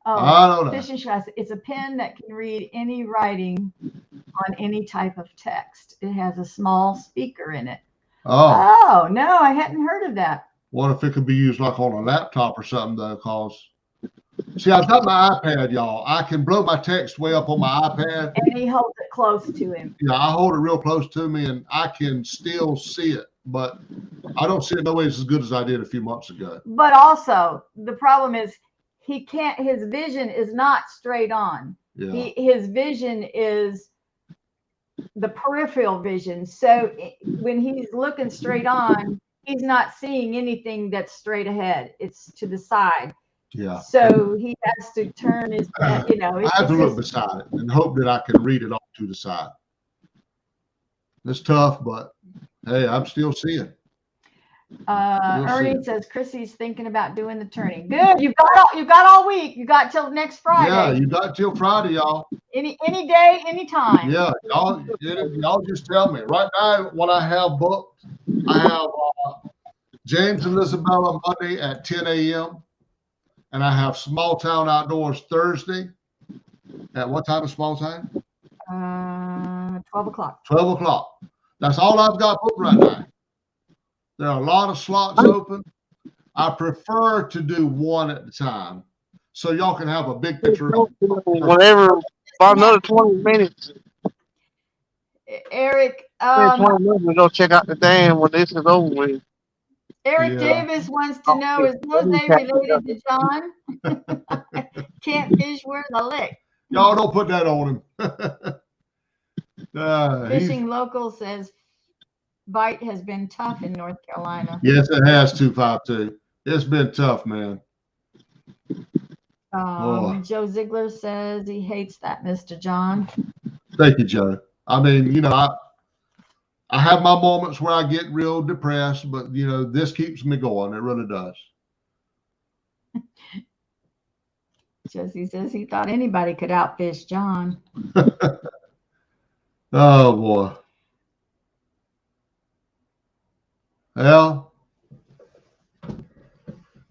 I don't know. Fishing Stress. It's a pen that can read any writing on any type of text. It has a small speaker in it. Oh, no, I hadn't heard of that. What if it could be used like on a laptop or something, though? Because, see, I've got my iPad, y'all. I can blow my text way up on my iPad. And he holds it close to him. Yeah, I hold it real close to me, and I can still see it. But I don't see it no ways as good as I did a few months ago. But also, the problem is he can't, his vision is not straight on. Yeah. His vision is the peripheral vision. So when he's looking straight on, he's not seeing anything that's straight ahead. It's to the side. Yeah. So he has to turn his, you know. I have to look beside it and hope that I can read it off to the side. It's tough, but hey, I'm still seeing. Ernie says Chrissy's thinking about doing the turning. Good. You got all week. You got till next Friday. Yeah, you got till Friday, y'all. Any day, anytime. Yeah, y'all just tell me. Right now, what I have booked, I have James and Isabella Monday at 10 a.m. and I have Small Town Outdoors Thursday. At what time is Small Town? 12 o'clock. 12 o'clock. That's all I've got booked right now. There are a lot of slots open. I prefer to do one at a time, so y'all can have a big picture. Whatever, about another 20 minutes. Eric, 20 minutes to go check out the dam when this is over with. Eric Davis wants to know, is Jose related to John? Catfish, where's the lick? Y'all don't put that on him. Fishing Local says bite has been tough in North Carolina. Yes, it has, 252. It's been tough, man. Joe Ziegler says he hates that Mr. John. Thank you, Joe. I mean, you know, I have my moments where I get real depressed, but you know, this keeps me going. It really does. Jesse says he thought anybody could outfish John. Oh boy. Well,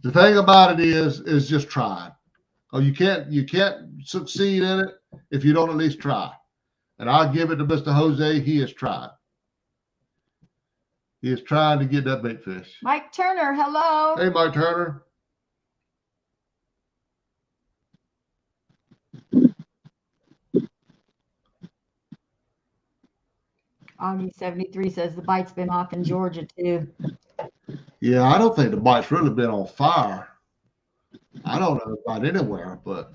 the thing about it is just try. Oh, you can't succeed in it if you don't at least try. And I'll give it to Mr. Jose. He has tried. He is trying to get that bait fish. Mike Turner, hello. Hey, Mike Turner. Augie 73 says the bite's been off in Georgia too. Yeah, I don't think the bite's really been on fire. I don't know about anywhere, but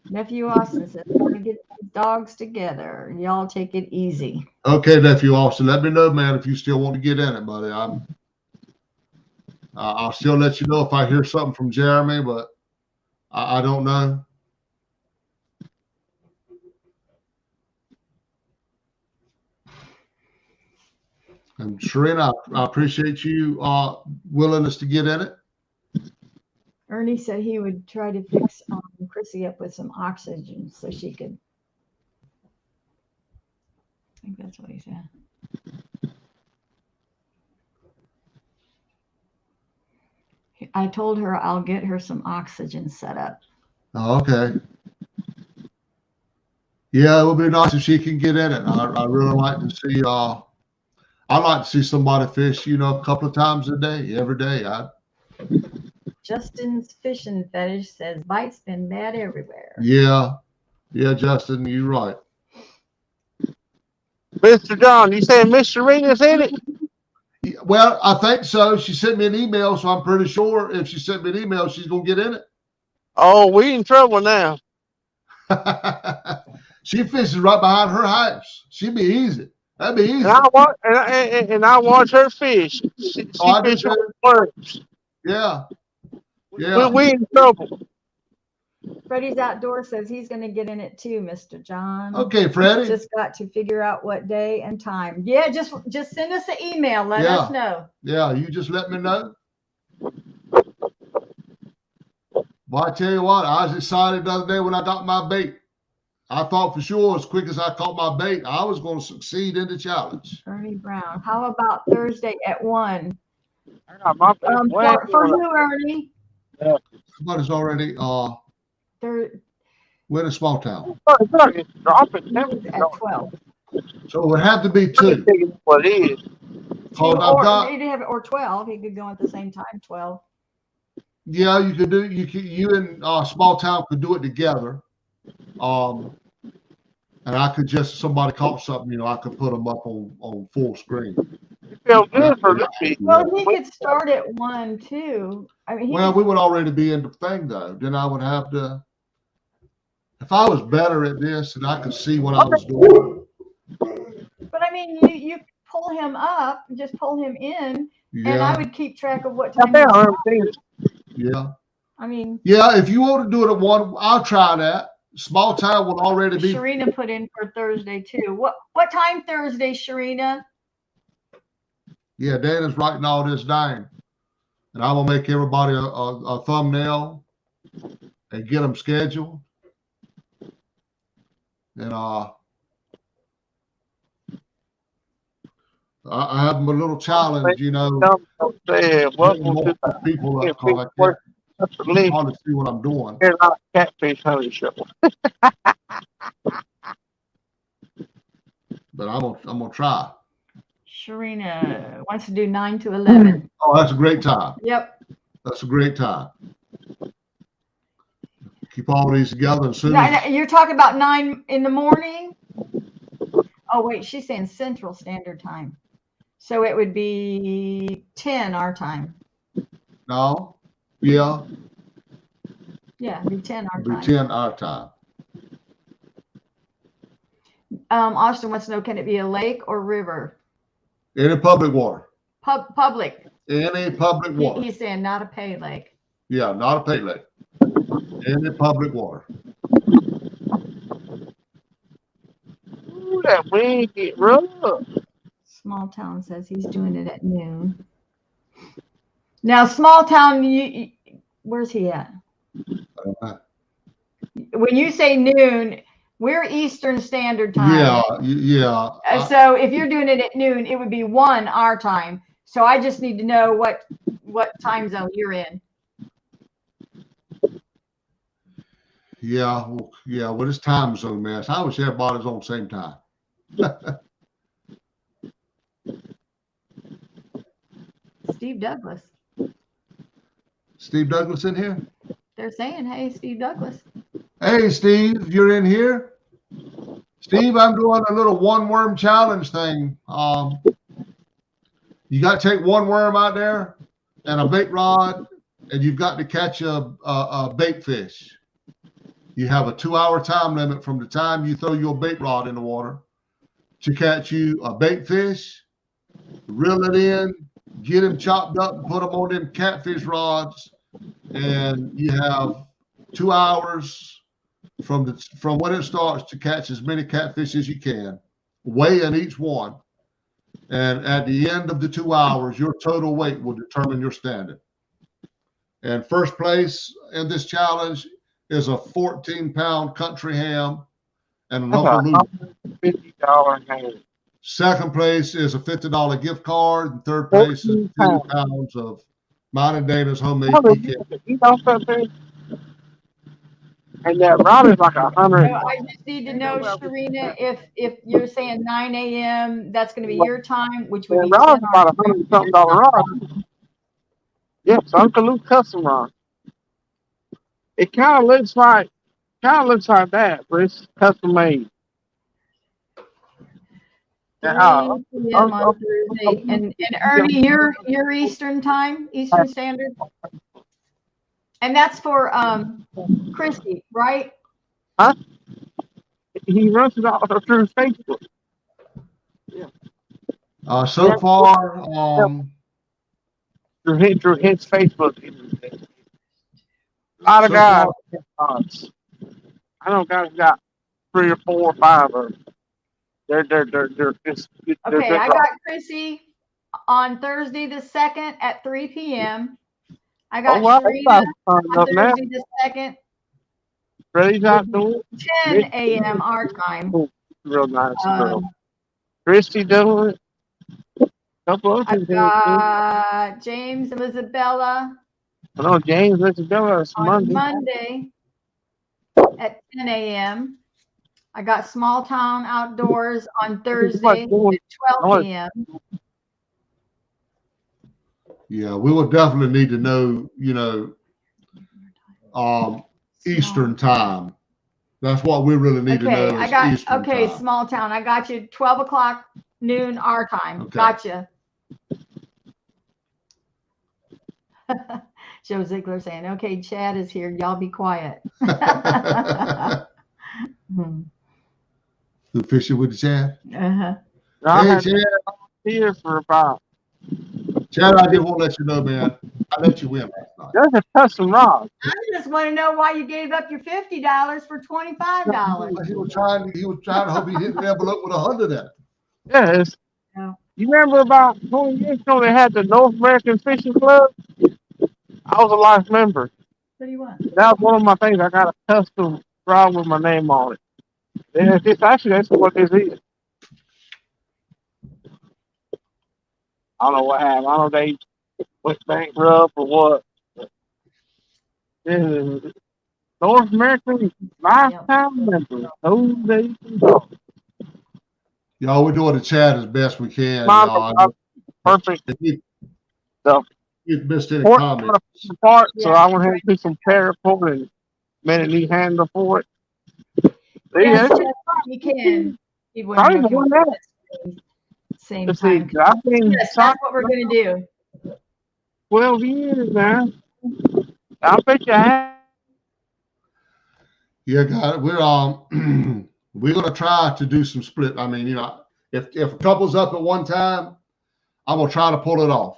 Nephew Austin says, "Want to get these dogs together? Y'all take it easy." Okay, Nephew Austin, let me know, man, if you still want to get in it, buddy. I'll still let you know if I hear something from Jeremy, but I don't know. And Sharina, I appreciate you willingness to get in it. Ernie said he would try to fix Chrissy up with some oxygen so she could. I think that's what he said. I told her I'll get her some oxygen set up. Oh, okay. Yeah, it would be nice if she can get in it. I really like to see. I like to see somebody fish, you know, a couple of times a day, every day. Justin's fishing fetish says bite's been bad everywhere. Yeah, Justin, you're right. Mr. John, you saying Miss Serena's in it? Well, I think so. She sent me an email, so I'm pretty sure if she sent me an email, she's gonna get in it. Oh, we in trouble now. She fishes right behind her house. She'd be easy. That'd be easy. And I watch her fish. She fish on worms. Yeah. We in trouble. Freddie's Outdoor says he's going to get in it too, Mr. John. Okay, Freddie. Just got to figure out what day and time. Yeah, just send us an email. Let us know. Yeah, you just let me know. Well, I tell you what, I was excited the other day when I got my bait. I thought for sure, as quick as I caught my bait, I was going to succeed in the challenge. Ernie Brown. How about Thursday at 1? I got my bait For who, Ernie? Yeah. Somebody's already we're in a small town. It's dropping At 12. So it would have to be 2. What it is? Or 12. He could go at the same time, 12. Yeah, you could do. You and small town could do it together. And I could just, somebody caught something, I could put them up on full screen. It feels good for this week. Well, he could start at 1 too. I mean, we would already be in the thing though. Then I would have to. If I was better at this and I could see what I was doing. But I mean, you pull him up, just pull him in, Yeah. and I would keep track of what time. Yeah. I mean. Yeah, if you want to do it at 1, I'll try that. Small town will already be. Sharina put in for Thursday too. What time Thursday, Sharina? Yeah, Dana's writing all this down, and I will make everybody a thumbnail and get them scheduled. And I have them a little challenge, people up cause I can't hardly see what I'm doing. Here's our catfish honey show. But I'm gonna try. Sharina wants to do 9 to 11. Oh, that's a great time. Yep. That's a great time. Keep all these together as soon No, as you're talking about 9 in the morning? Oh, wait, she's saying Central Standard Time. So it would be 10 our time. No. Yeah. Yeah, it'd be 10 our time. 10 our time. Austin wants to know, can it be a lake or river? Any public water. Public. Any public water. He's saying not a pay lake. Yeah, not a pay lake. Any public water. Ooh, that wind get rough. Small Town says he's doing it at noon. Now, Small Town, where's he at? When you say noon, we're Eastern Standard Time. Yeah. So if you're doing it at noon, it would be 1 our time. So I just need to know what time zone you're in. Yeah. Well, this time zone mess. I wish everybody's on the same time. Steve Douglas. Steve Douglas in here? They're saying, hey, Steve Douglas. Hey, Steve, you're in here? Steve, I'm doing a little 1 worm challenge thing. You got to take 1 worm out there and a bait rod, and you've got to catch a bait fish. You have a 2-hour time limit from the time you throw your bait rod in the water to catch you a bait fish, reel it in, get them chopped up and put them on them catfish rods, and you have 2 hours from when it starts to catch as many catfish as you can, weigh in each one, and at the end of the 2 hours, your total weight will determine your standing. And first place in this challenge is a 14-pound country ham and an Uncle Luke. $50 ham. Second place is a $50 gift card, and third place is 2 pounds of mine and Dana's homemade pecan. You know something? And that rod is like 100. So I just need to know, Sharina, if you're saying 9 a.m., that's going to be your time, which would be rod is about $100-something rod. Yes, Uncle Luke custom rod. It kind of looks like that, but it's custom made. On Thursday. And Ernie, you're Eastern time, Eastern Standard, and that's for Christy, right? Huh? He runs it all through Facebook. Yeah. So far, through his Facebook. A lot of guys. I know guys got 3 or 4 or 5 of them. They're just. Okay, I got Chrissy on Thursday the 2nd at 3 p.m. I got wow, Sharina up on now. Thursday the 2nd, Ready's out doing 10 a.m. our time. real nice girl. Christy doing it. Couple of I've people doing it. got James and Isabella I know James Isabella is on Monday. Monday at 10 a.m. I got Small Town Outdoors on Thursday at 12 p.m. Yeah, we will definitely need to know, Eastern time. That's what we really need to know. Okay, I got Eastern time. Small Town. I got you 12 o'clock noon our time. Okay. Gotcha. Joe Ziegler saying, okay, Chad is here. Y'all be quiet. Who fishing with the Chad? Uh-huh. I Hey, had Chad. here for about. Chad, I did want to let you know, man. I let you win last night. There's a custom rod. I just want to know why you gave up your $50 for $25. He was trying to hope he hit the envelope with 100 in it. Yes. Oh. You remember about 20 years ago they had the North American Fishing Club? I was a life member. What do you want? That was one of my things. I got a custom rod with my name on it. And it's actually, that's what this is. I don't know what happened. I don't know if they went bankrupt or what. This is North American lifetime member. Those days ago. Y'all, we're doing the chat as best we can, Mine y'all. was perfect. If So, you missed any port comments, apart, so I went ahead and do some paracord and made a new handle for it. Yes, you can. You Probably more than that. Same Let's see, time. I've been Yes, that's what we're going to do. 12 years now. I bet you I have. yeah, guys, we're gonna try to do some split. I mean, if a couple's up at one time, I'm gonna try to pull it off.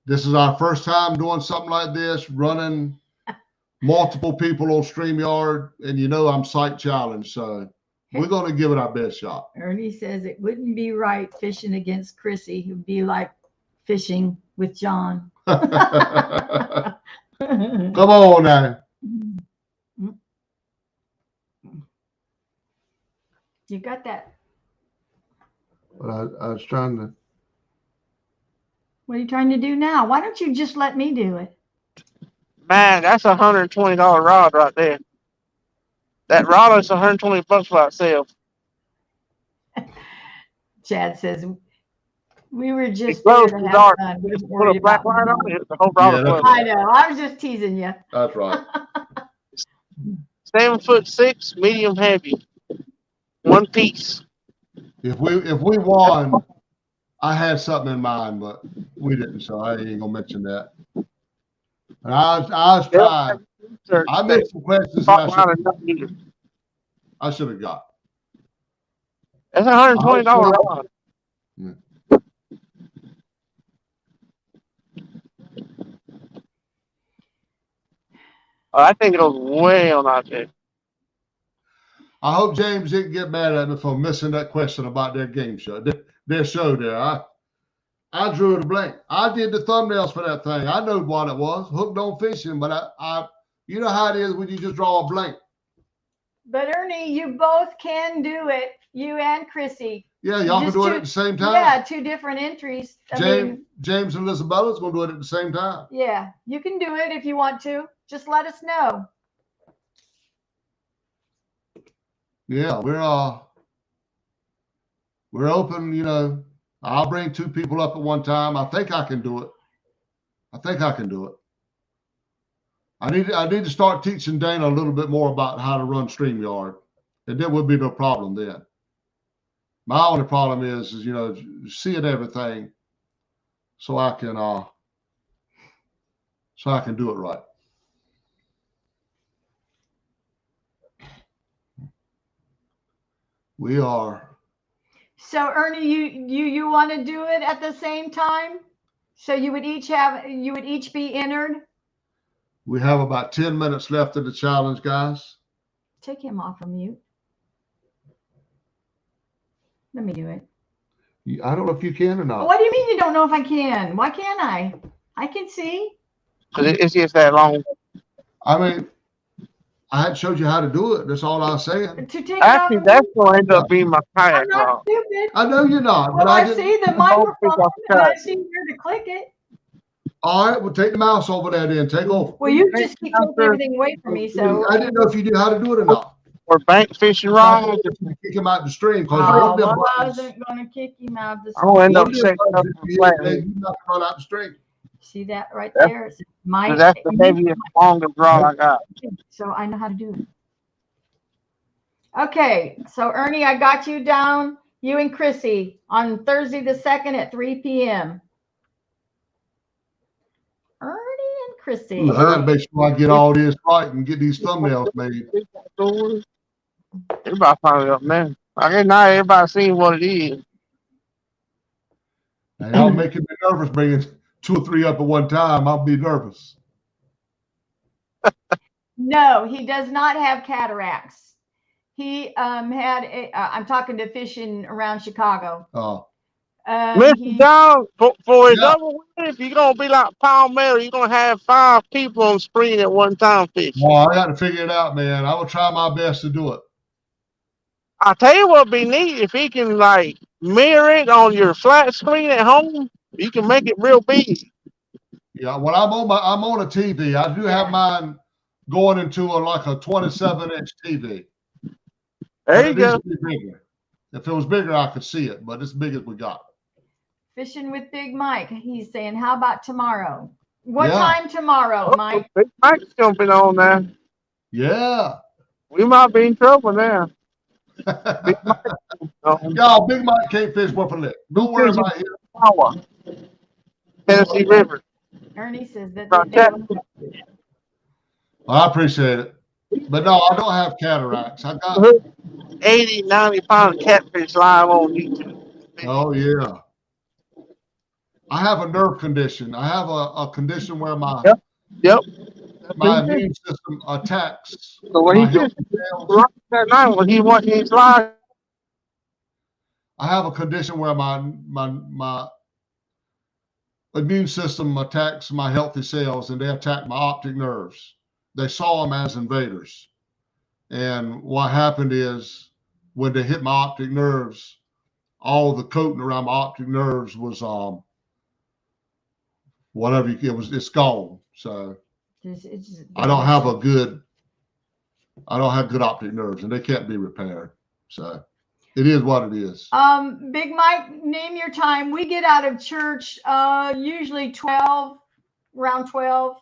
This is our first time doing something like this, running multiple people on StreamYard, and I'm site challenged, so we're gonna give it our best shot. Ernie says it wouldn't be right fishing against Chrissy. It would be like fishing with John. Come on now. You got that. But I was trying to. What are you trying to do now? Why don't you just let me do it? Man, that's a $120 rod right there. That rod is $120 by itself. Chad says we were just there to have dark. fun. We Just put a black light on it. The whole rod Yeah, I know. I was just teasing you. That's right. 7'6", medium heavy, one piece. If we won, I had something in mind, but we didn't, so I ain't gonna mention that. And I was trying. I made some questions that I should have got. That's a $120 rod. Yeah. Oh, I think it was way on out there. I hope James didn't get mad at me for missing that question about their game show, their show there. I drew it a blank. I did the thumbnails for that thing. I know what it was, hooked on fishing, but I you know how it is when you just draw a blank. But Ernie, you both can do it. You and Chrissy. Yeah, y'all can do it at the same time. Yeah, two different entries. James and Isabella's gonna do it at the same time. Yeah, you can do it if you want to. Just let us know. Yeah, we're open. I'll bring two people up at one time. I think I can do it. I need to start teaching Dana a little bit more about how to run StreamYard, and there would be no problem then. My only problem is seeing everything, so I can do it right. We are. So Ernie, you want to do it at the same time? So you would each be entered? We have about 10 minutes left of the challenge, guys. Take him off of mute. Let me do it. I don't know if you can or not. What do you mean you don't know if I can? Why can't I? I can see. Because it's just that long. I mean, I had showed you how to do it. That's all I was saying. To take it Actually, off. that's going to end up being my I'm kayak not rod. stupid. I know you're not, but Well, I just see the microphone and I see where to click it. all right. Well, take the mouse over there, then take over. Well, you just keep taking everything away from me, so. I didn't know if you knew how to do it or not. Or bank fishing rods. Kick him out the stream because Oh, one of them well, I buttons, wasn't going to kick him out the I'll end one up of them setting up buttons, a if you flat. hit, you not run out the stream. See that right Yep. there? It's my, That's the heaviest, longest rod I got. so I know how to do it. Okay, so Ernie, I got you down, you and Chrissy, on Thursday the 2nd at 3 p.m. Ernie and Chrissy. I gotta make sure I get all this right and get these thumbnails made. Everybody found it up now. I guess not everybody seen what it is. Now, y'all making me nervous bringing 2 or 3 up at one time. I'll be nervous. No, he does not have cataracts. He had a, I'm talking to fishing around Chicago. Mr. John, for his Yeah. other win, you're going to be like Palmetto. You're going to have 5 people on screen at one time fishing. Well, I got to figure it out, man. I will try my best to do it. I tell you what would be neat if he can like mirror it on your flat screen at home. You can make it real big. Yeah, when I'm on a TV. I do have mine going into like a 27-inch TV. There you go. Bigger. If it was bigger, I could see it, but it's big as we got. Fishing with Big Mike. He's saying, how about tomorrow? What time tomorrow, Mike? Big Mike's jumping on now. Yeah. We might be in trouble now. Big Y'all, Big Mike can't fish worth a lick. Don't worry about him. Tennessee River. Ernie says that. I appreciate it. But no, I don't have cataracts. I got 80, 90-pound catfish live on YouTube. Oh, yeah. I have a nerve condition. I have a condition where my my immune system attacks. So when he fished that night, when he watching his live, I have a condition where my immune system attacks my healthy cells, and they attack my optic nerves. They saw them as invaders, and what happened is when they hit my optic nerves, all the coating around my optic nerves was whatever it's gone. So I don't have good optic nerves, and they can't be repaired. So it is what it is. Big Mike, name your time. We get out of church usually around 12.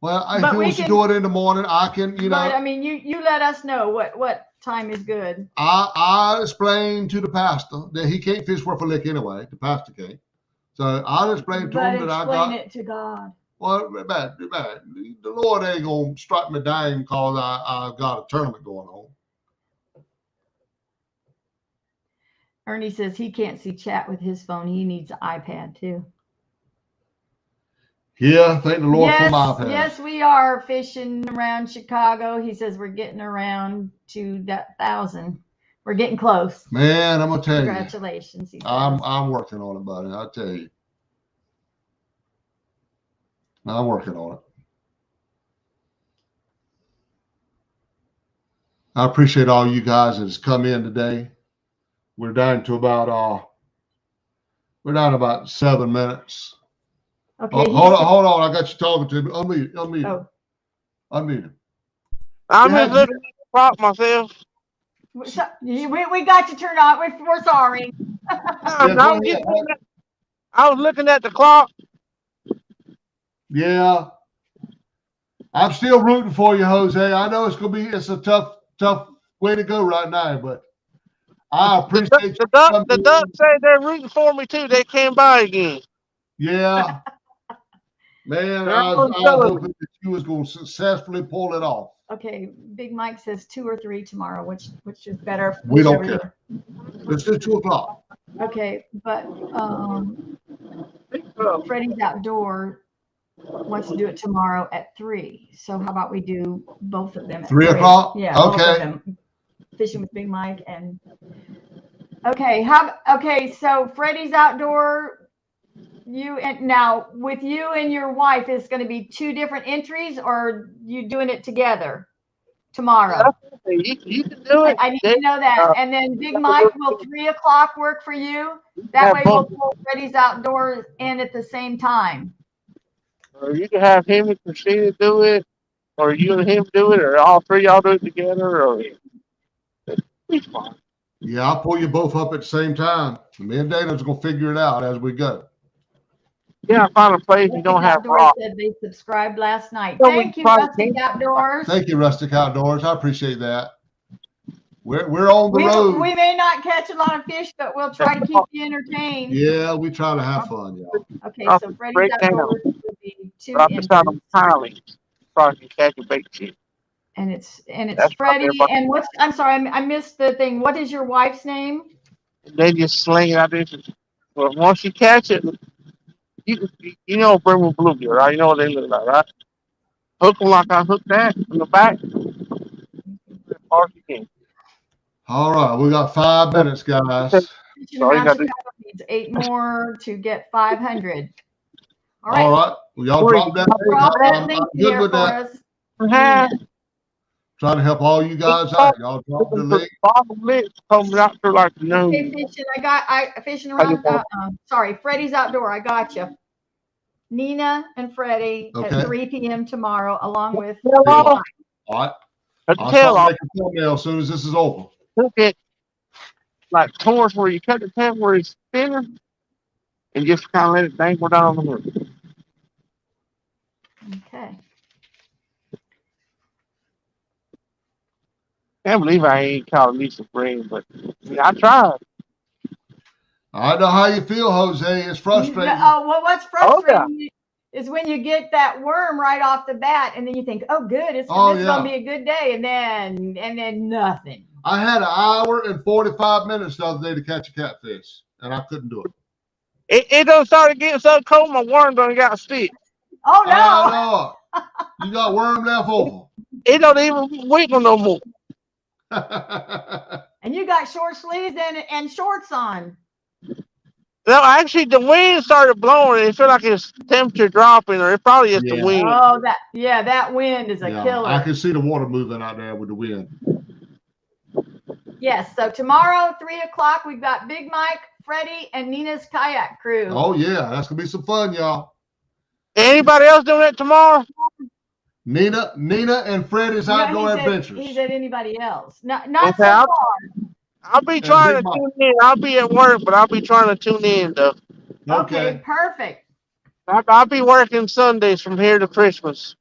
Well, if you want to do it in the morning, I can, you know. But I mean, you let us know what time is good. I explained to the pastor that he can't fish worth a lick anyway. The pastor can't. So I'll explain to him that I got. Explain it to God. Well, man, the Lord ain't gonna strike me down because I've got a tournament going on. Ernie says he can't see chat with his phone. He needs an iPad too. Yeah, thank the Lord for my iPad. Yes, we are fishing around Chicago. He says we're getting around to that 1,000. We're getting close. Man, I'm gonna tell you. Congratulations. I'm working on it, buddy. I'll tell you. I'm working on it. I appreciate all you guys that's come in today. We're down to about 7 minutes. Okay. Hold on. I got you talking to me. Unmute. Oh. Unmute. I'm just looking at the clock myself. So, we got you turned on. We're sorry. I was looking at the clock. Yeah. I'm still rooting for you, Jose. I know it's a tough way to go right now, but I appreciate the Ducks say they're rooting for me too. They came by again. Yeah. Man, I was hoping that you was going to successfully pull it off. Okay, Big Mike says 2 or 3 tomorrow, which is better. We don't care. Let's do 2 o'clock. Okay, but Freddie's Outdoor wants to do it tomorrow at 3. So how about we do both of them at 3 o'clock? Yeah. Okay. Both of them. Fishing with Big Mike and okay. So Freddie's Outdoor you and now with you and your wife is going to be 2 different entries, or you doing it together tomorrow? You can do it. I need to know that. And then Big Mike, will 3 o'clock work for you? That way we'll pull Freddy's Outdoors in at the same time. Or you can have him and Christina do it, or you and him do it, or all 3 y'all do it together, or it's fine. Yeah, I'll pull you both up at the same time. Me and Dana's gonna figure it out as we go. Yeah, I found a place you don't have Outdoors rock. said they subscribed last night. Thank you, Rustic Outdoors. Thank you, Rustic Outdoors. I appreciate that. We're on the road. We may not catch a lot of fish, but we'll try to keep you entertained. Yeah, we try to have fun, y'all. Okay, so Freddy's Outdoors will be 2 entries. Probably can catch a bait fish. And it's Freddie. And I'm sorry, I missed the thing. What is your wife's name? They just sling it out there. But once you catch it, you know Brimble bluegill, right? You know what they look like, right? Hook them like I hooked that in the back. As far as you can. All right, we got 5 minutes, guys. So you got needs 8 more to get 500. All right. Well, y'all drop that. I'm good with that. Trying to help all you guys out. Y'all drop the link. Coming out for like noon. Okay, fishing. Fishing around. Sorry, Freddy's Outdoor. I got you. Nina and Freddie at 3 p.m. tomorrow, along with. All right. I'll start making a thumbnail as soon as this is over. Hook it like towards where you cut the tip where it's thinner, and just kind of let it dangle down the hook. Okay. Can't believe I ain't caught Lisa Green, but I tried. I know how you feel, Jose. It's frustrating. Oh, well, what's frustrating is when you get that worm right off the bat, and then you think, "Oh, good, this is gonna be a good day," and then nothing. I had an hour and 45 minutes the other day to catch a catfish, and I couldn't do it. It don't start getting so cold, my worm done got stick. Oh no! I know. You got worm left over. It don't even wiggle no more. And you got short sleeves and shorts on. No, actually, the wind started blowing. It felt like it's temperature dropping, or it probably is the wind. Oh, that wind is a killer. I can see the water moving out there with the wind. Yes. So tomorrow, 3 o'clock, we've got Big Mike, Freddie, and Nina's kayak crew. Oh yeah, that's gonna be some fun, y'all. Anybody else doing that tomorrow? Nina, and Freddie's outdoor adventures. He said anybody else. Not so far. I'll be trying to tune in. I'll be at work, but I'll be trying to tune in though. Okay, perfect. I'll be working Sundays from here to Christmas.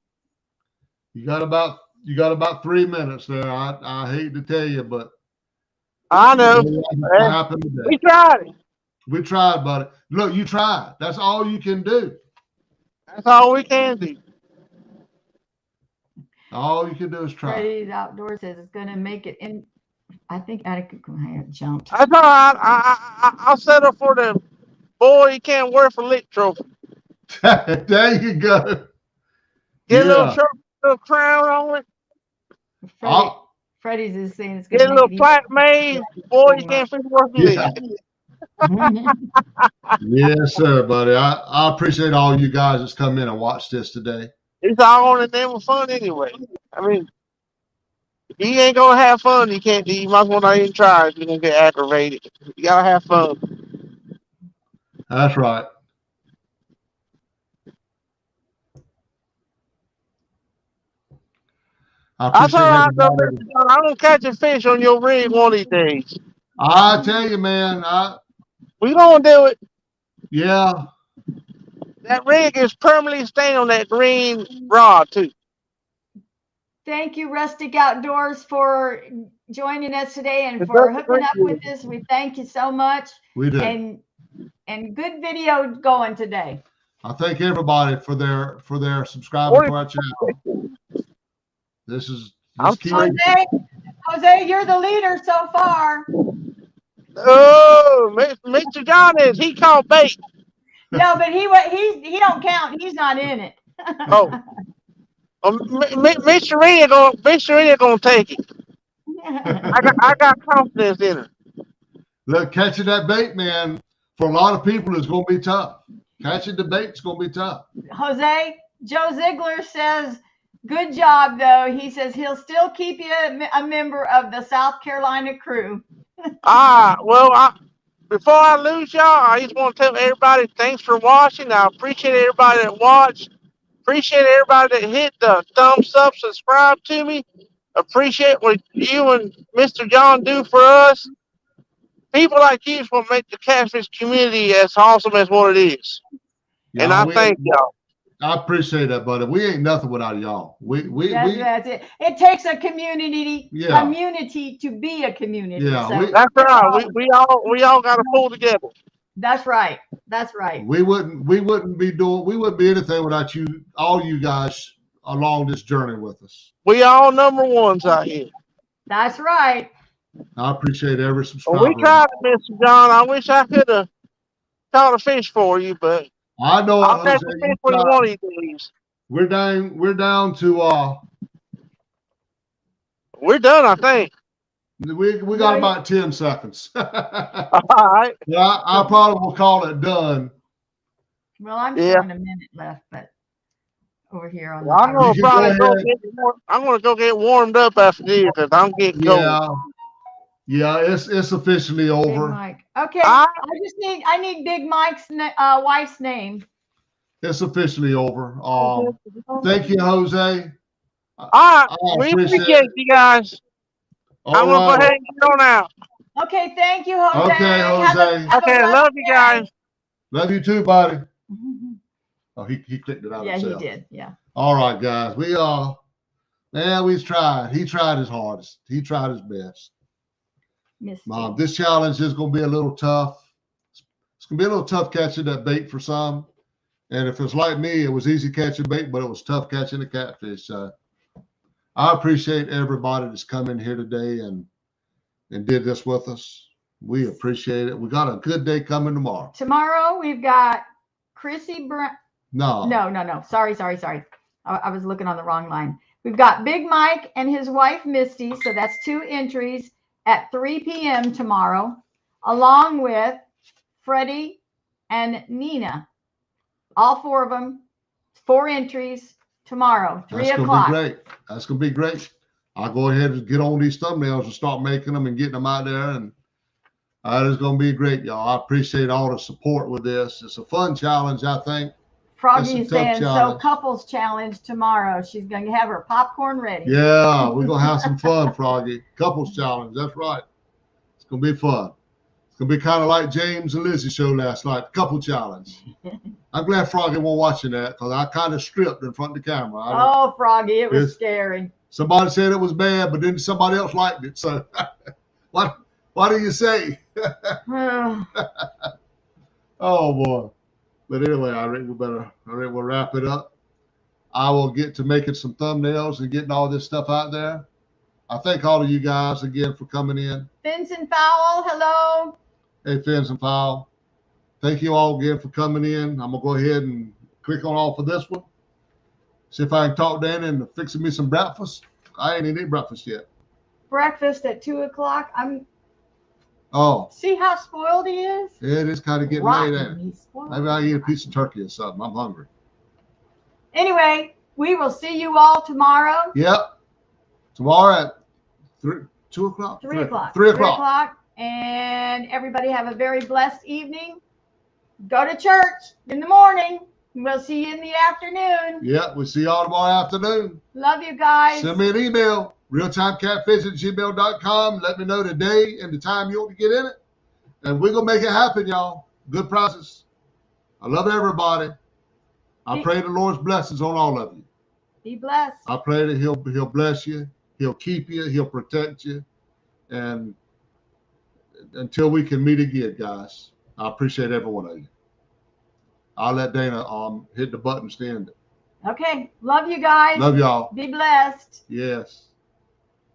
You got about 3 minutes there. I hate to tell you, but I know. We tried it. We tried, buddy. Look, you tried. That's all you can do. That's all we can do. All you can do is try. Freddie's Outdoors says it's going to make it in. I think Attica jumped. That's all right. I'll settle for the boy you can't wear for lick trophy. There you go. Get a little crown on it. Freddie's is saying it's going to get a little plaque made. Boy, you can't fish worth it. Yes, sir, buddy. I appreciate all you guys that's come in and watched this today. It's all on the name of fun anyway. I mean, if you ain't gonna have fun, you might as well not even try if you're gonna get aggravated. You gotta have fun. That's right. I'm gonna catch a fish on your rig one of these days. I tell you, man. We gonna do it. Yeah. That rig is permanently staying on that green rod too. Thank you, Rustic Outdoors, for joining us today and for hooking up with us. We thank you so much. We do. And good video going today. I thank everybody for their subscribing to our channel. This is Jose, you're the leader so far. Oh, Mr. John he called bait. No, but he don't count. He's not in it. Mr. Rita gonna take it. I got confidence in her. Look, catching that bait, man, for a lot of people is gonna be tough. Catching the bait's gonna be tough. Jose, Joe Ziegler says, good job, though. He says he'll still keep you a member of the South Carolina crew. Before I lose y'all, I just want to tell everybody thanks for watching. I appreciate everybody that watched. Appreciate everybody that hit the thumbs up, subscribe to me. Appreciate what you and Mr. John do for us. People like you is what make the catfish community as awesome as what it is. And I thank y'all. I appreciate that, buddy. We ain't nothing without y'all. That's it. It takes a community to be a community. Yeah, so that's right. We all got to pull together. That's right. That's right. We wouldn't be anything without you, all you guys along this journey with us. We all number ones out here. That's right. I appreciate every subscriber. Well, we tried to, Mr. John. I wish I could have caught a fish for you, but I know I'll catch a fish when you want to eat. We're down to we're done, I think. We got about 10 seconds. All right. Yeah, I probably will call it done. Well, I'm showing a minute left, but over here on I'm gonna go get warmed up after this because I'm getting cold. Yeah, it's officially over. Mike. Okay, I need Big Mike's wife's name. It's officially over. Thank you, Jose. All right, we appreciate you guys. I'm gonna go ahead and get on out. Okay, thank you, Jose. Okay, Jose. Okay, love you guys. Love you too, buddy. Oh, he clicked it out himself. Yeah, he did. Yeah. All right, guys. We tried. He tried his hardest. He tried his best. Mom, this challenge is going to be a little tough. It's going to be a little tough catching that bait for some. And if it's like me, it was easy catching bait, but it was tough catching the catfish. So I appreciate everybody that's come in here today and did this with us. We appreciate it. We got a good day coming tomorrow. Tomorrow we've got Chrissy Brown. No. Sorry. I was looking on the wrong line. We've got Big Mike and his wife, Misty. So that's 2 entries at 3 p.m. tomorrow, along with Freddie and Nina. All 4 of them, 4 entries tomorrow, 3 o'clock. That's going to be great. I'll go ahead and get on these thumbnails and start making them and getting them out there. And that is going to be great, y'all. I appreciate all the support with this. It's a fun challenge, I think. Froggy is saying, so couples challenge tomorrow. She's going to have her popcorn ready. Yeah, we're going to have some fun, Froggy. Couples challenge. That's right. It's going to be fun. It's going to be kind of like James and Lizzie's show last night, couple challenge. I'm glad Froggy wasn't watching that because I kind of stripped in front of the camera. Oh, Froggy, it was scary. Somebody said it was bad, but then somebody else liked it. So what do you say? Oh, boy. But anyway, I think we'll wrap it up. I will get to making some thumbnails and getting all this stuff out there. I thank all of you guys again for coming in. Fins and Fowl, hello. Hey, Fins and Fowl. Thank you all again for coming in. I'm going to go ahead and click on off of this one. See if I can talk Danny into fixing me some breakfast. I ain't eaten breakfast yet. Breakfast at 2 o'clock. Oh. See how spoiled he is? It is kind of getting late, ain't it? Maybe I'll eat a piece of turkey or something. I'm hungry. Anyway, we will see you all tomorrow. Yep. Tomorrow at 2 o'clock? 3 o'clock. 3 o'clock. 3 o'clock. And everybody have a very blessed evening. Go to church in the morning. We'll see you in the afternoon. Yep. We'll see y'all tomorrow afternoon. Love you guys. Send me an email. ReelTimeCatfish@gmail.com. Let me know the day and the time you want to get in it. And we're going to make it happen, y'all. Good prizes. I love everybody. I pray the Lord's blessings on all of you. Be blessed. I pray that he'll bless you. He'll keep you. He'll protect you. And until we can meet again, guys, I appreciate every one of you. I'll let Dana hit the button to end it. Okay. Love you guys. Love y'all. Be blessed. Yes.